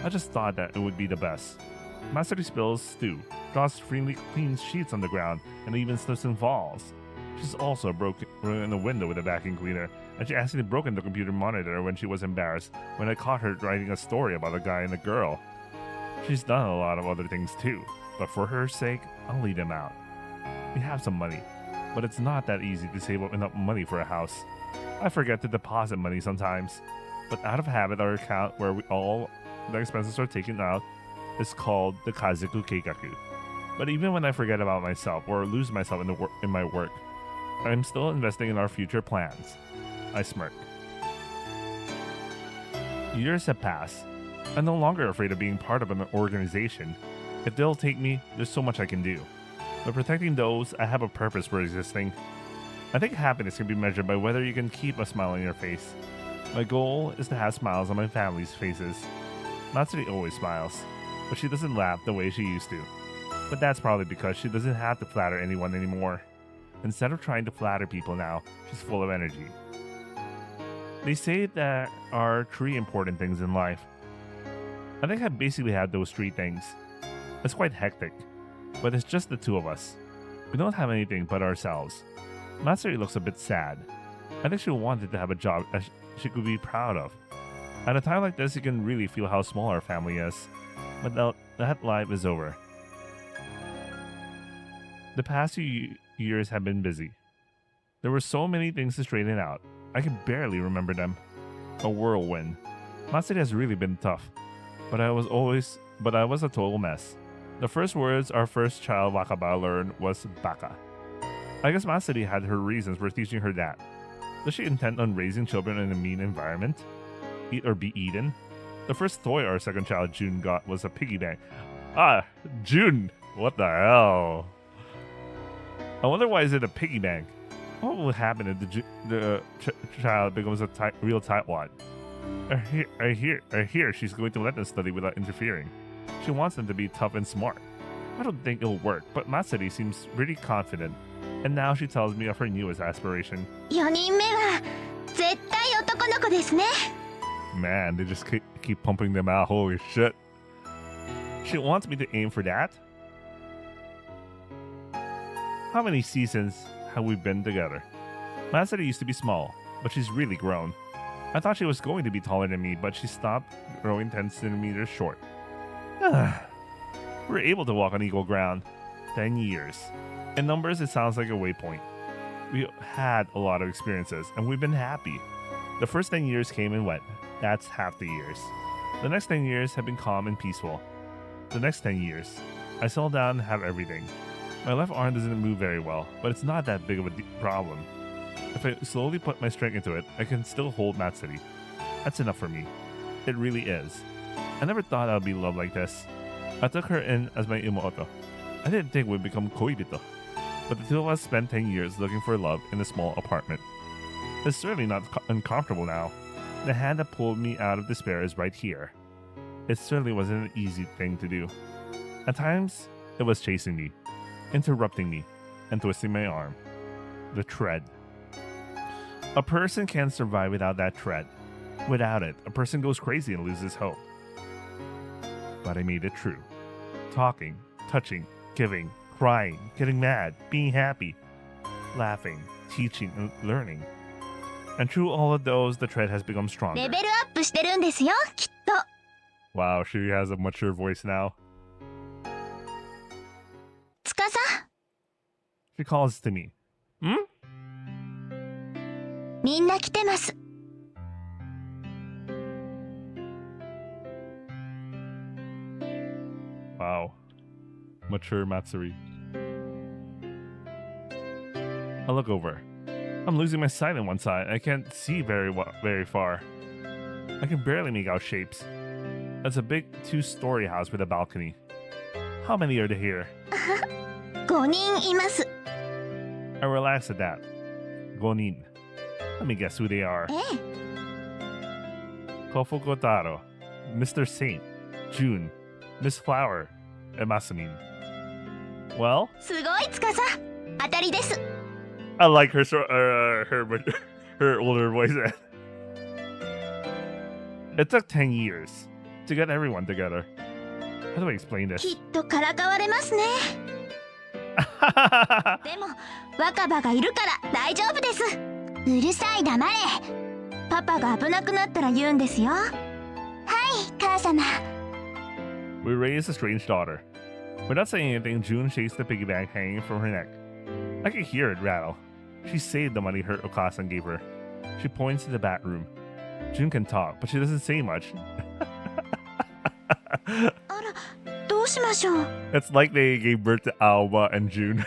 I just thought that it would be the best. Matsuri spills stew, draws freely clean sheets on the ground, and even slips and falls. She's also broken the window with a vacuum cleaner, and she accidentally broken the computer monitor when she was embarrassed when I caught her writing a story about a guy and a girl. She's done a lot of other things too, but for her sake, I'll leave them out. We have some money, but it's not that easy to save up enough money for a house. I forget to deposit money sometimes, but out of habit, our account where all the expenses are taken out is called the Kazoku Keikaku. But even when I forget about myself or lose myself in my work, I'm still investing in our future plans. I smirk. Years have passed. I'm no longer afraid of being part of an organization. If they'll take me, there's so much I can do. But protecting those, I have a purpose for existing. I think happiness can be measured by whether you can keep a smile on your face. My goal is to have smiles on my family's faces. Matsuri always smiles, but she doesn't laugh the way she used to. But that's probably because she doesn't have to flatter anyone anymore. Instead of trying to flatter people now, she's full of energy. They say there are 3 important things in life. I think I basically had those 3 things. It's quite hectic, but it's just the 2 of us. We don't have anything but ourselves. Matsuri looks a bit sad. I think she wanted to have a job that she could be proud of. At a time like this, you can really feel how small our family is. But that life is over. The past few years have been busy. There were so many things to straighten out. I can barely remember them. A whirlwind. Matsuri has really been tough. But I was a total mess. The first words our first child Wakaba learned was baka. I guess Matsuri had her reasons for teaching her that. Does she intend on raising children in a mean environment? Eat or be eaten? The first toy our second child June got was a piggy bank. Ah, June! What the hell? I wonder why is it a piggy bank? What will happen if the child becomes a real tightwad? I hear she's going to let them study without interfering. She wants them to be tough and smart. I don't think it'll work, but Matsuri seems pretty confident. And now she tells me of her newest aspiration. 4人目は絶対男の子ですね。 Man, they just keep pumping them out. Holy shit. She wants me to aim for that? How many seasons have we been together? Matsuri used to be small, but she's really grown. I thought she was going to be taller than me, but she stopped growing 10 centimeters short. We're able to walk on equal ground. 10 years. In numbers, it sounds like a waypoint. We had a lot of experiences, and we've been happy. The first 10 years came and went. That's half the years. The next 10 years have been calm and peaceful. The next 10 years, I settle down and have everything. My left arm doesn't move very well, but it's not that big of a problem. If I slowly put my strength into it, I can still hold Matsuri. That's enough for me. It really is. I never thought I would be loved like this. I took her in as my imoto. I didn't think we'd become koibito. But the 2 of us spent 10 years looking for love in a small apartment. It's certainly not uncomfortable now. The hand that pulled me out of despair is right here. It certainly wasn't an easy thing to do. At times, it was chasing me, interrupting me, and twisting my arm. The tread. A person can't survive without that tread. Without it, a person goes crazy and loses hope. But I made it true. Talking, touching, giving, crying, getting mad, being happy, laughing, teaching, and learning. And through all of those, the tread has become stronger. レベルアップしてるんですよ、きっと。 Wow, she has a mature voice now. つかさ、 She calls to me. Hmm? みんな来てます。 Wow. Mature Matsuri. I look over. I'm losing my sight on one side. I can't see very far. I can barely make out shapes. That's a big 2-story house with a balcony. How many are there here? 5人います。 I relax at that. Gonin. Let me guess who they are. ええ、 Kofukotaro, Mr. Saint, June, Miss Flower, and Masumin. Well, すごいつかさ。当たりです。 I like her her older voice. It took 10 years to get everyone together. How do I explain き this? っとからかわれますね。でも若葉がいるから大丈夫です。うるさい、黙れ。パパが危なくなったら言うんですよ。はい、母様。 We raised a strange daughter. Without saying anything, June shakes the piggy bank hanging from her neck. I can hear it rattle. She saved the money her Okasan gave her. She points to the bathroom. June can talk, but she doesn't say much. あら、どうしましょう。 It's like they gave birth to Alba and June.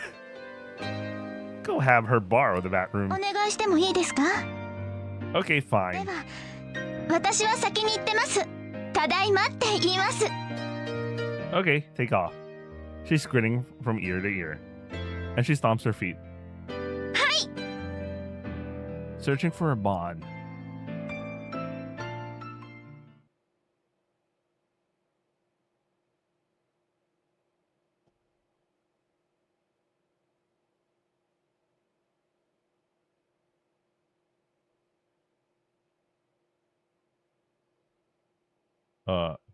Go have her borrow the bathroom. お願いしてもいいですか。 Okay, で fine. は、私は先に行ってます。ただいまって言います。 Okay, take off. She's grinning from ear to ear, and she stomps her feet. Hi! Searching for a bond.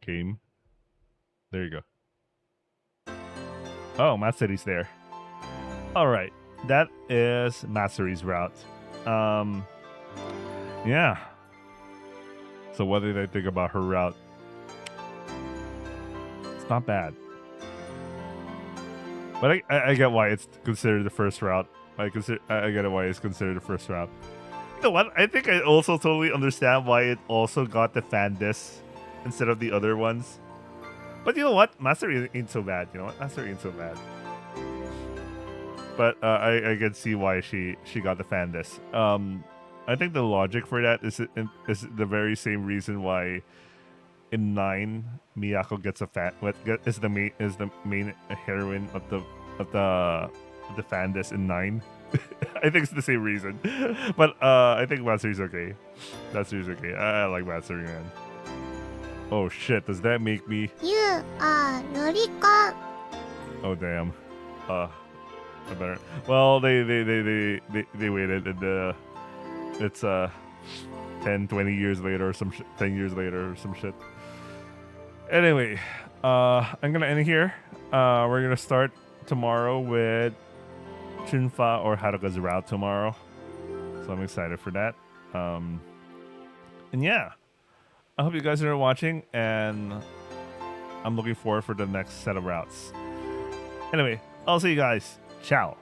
Game. There you go. Oh, Matsuri's there. All right, that is Matsuri's route. Yeah. So what did I think about her route? It's not bad, but I get why it's considered the first route. I get why it's considered the first route. You know what? I think I also totally understand why it also got the fan disc instead of the other ones. But you know what? Matsuri ain't so bad. You know what? Matsuri ain't so bad. But I can see why she got the fan disc. I think the logic for that is the very same reason why in 9 Miyako gets a is the main heroine of the fan disc in 9. I think it's the same reason. But I think Matsuri's okay. Matsuri's okay. I like Matsuri, man. Oh shit, does that make me... You are Loricon. Oh damn. I better... Well, they waited, and it's 10, 20 years later or some 10 years later or some shit. Anyway, I'm gonna end it here. We're gonna start tomorrow with Chunfa or Haruka's route tomorrow. So I'm excited for that. And yeah. I hope you guys are watching, and I'm looking forward for the next set of routes. Anyway, I'll see you guys. Ciao.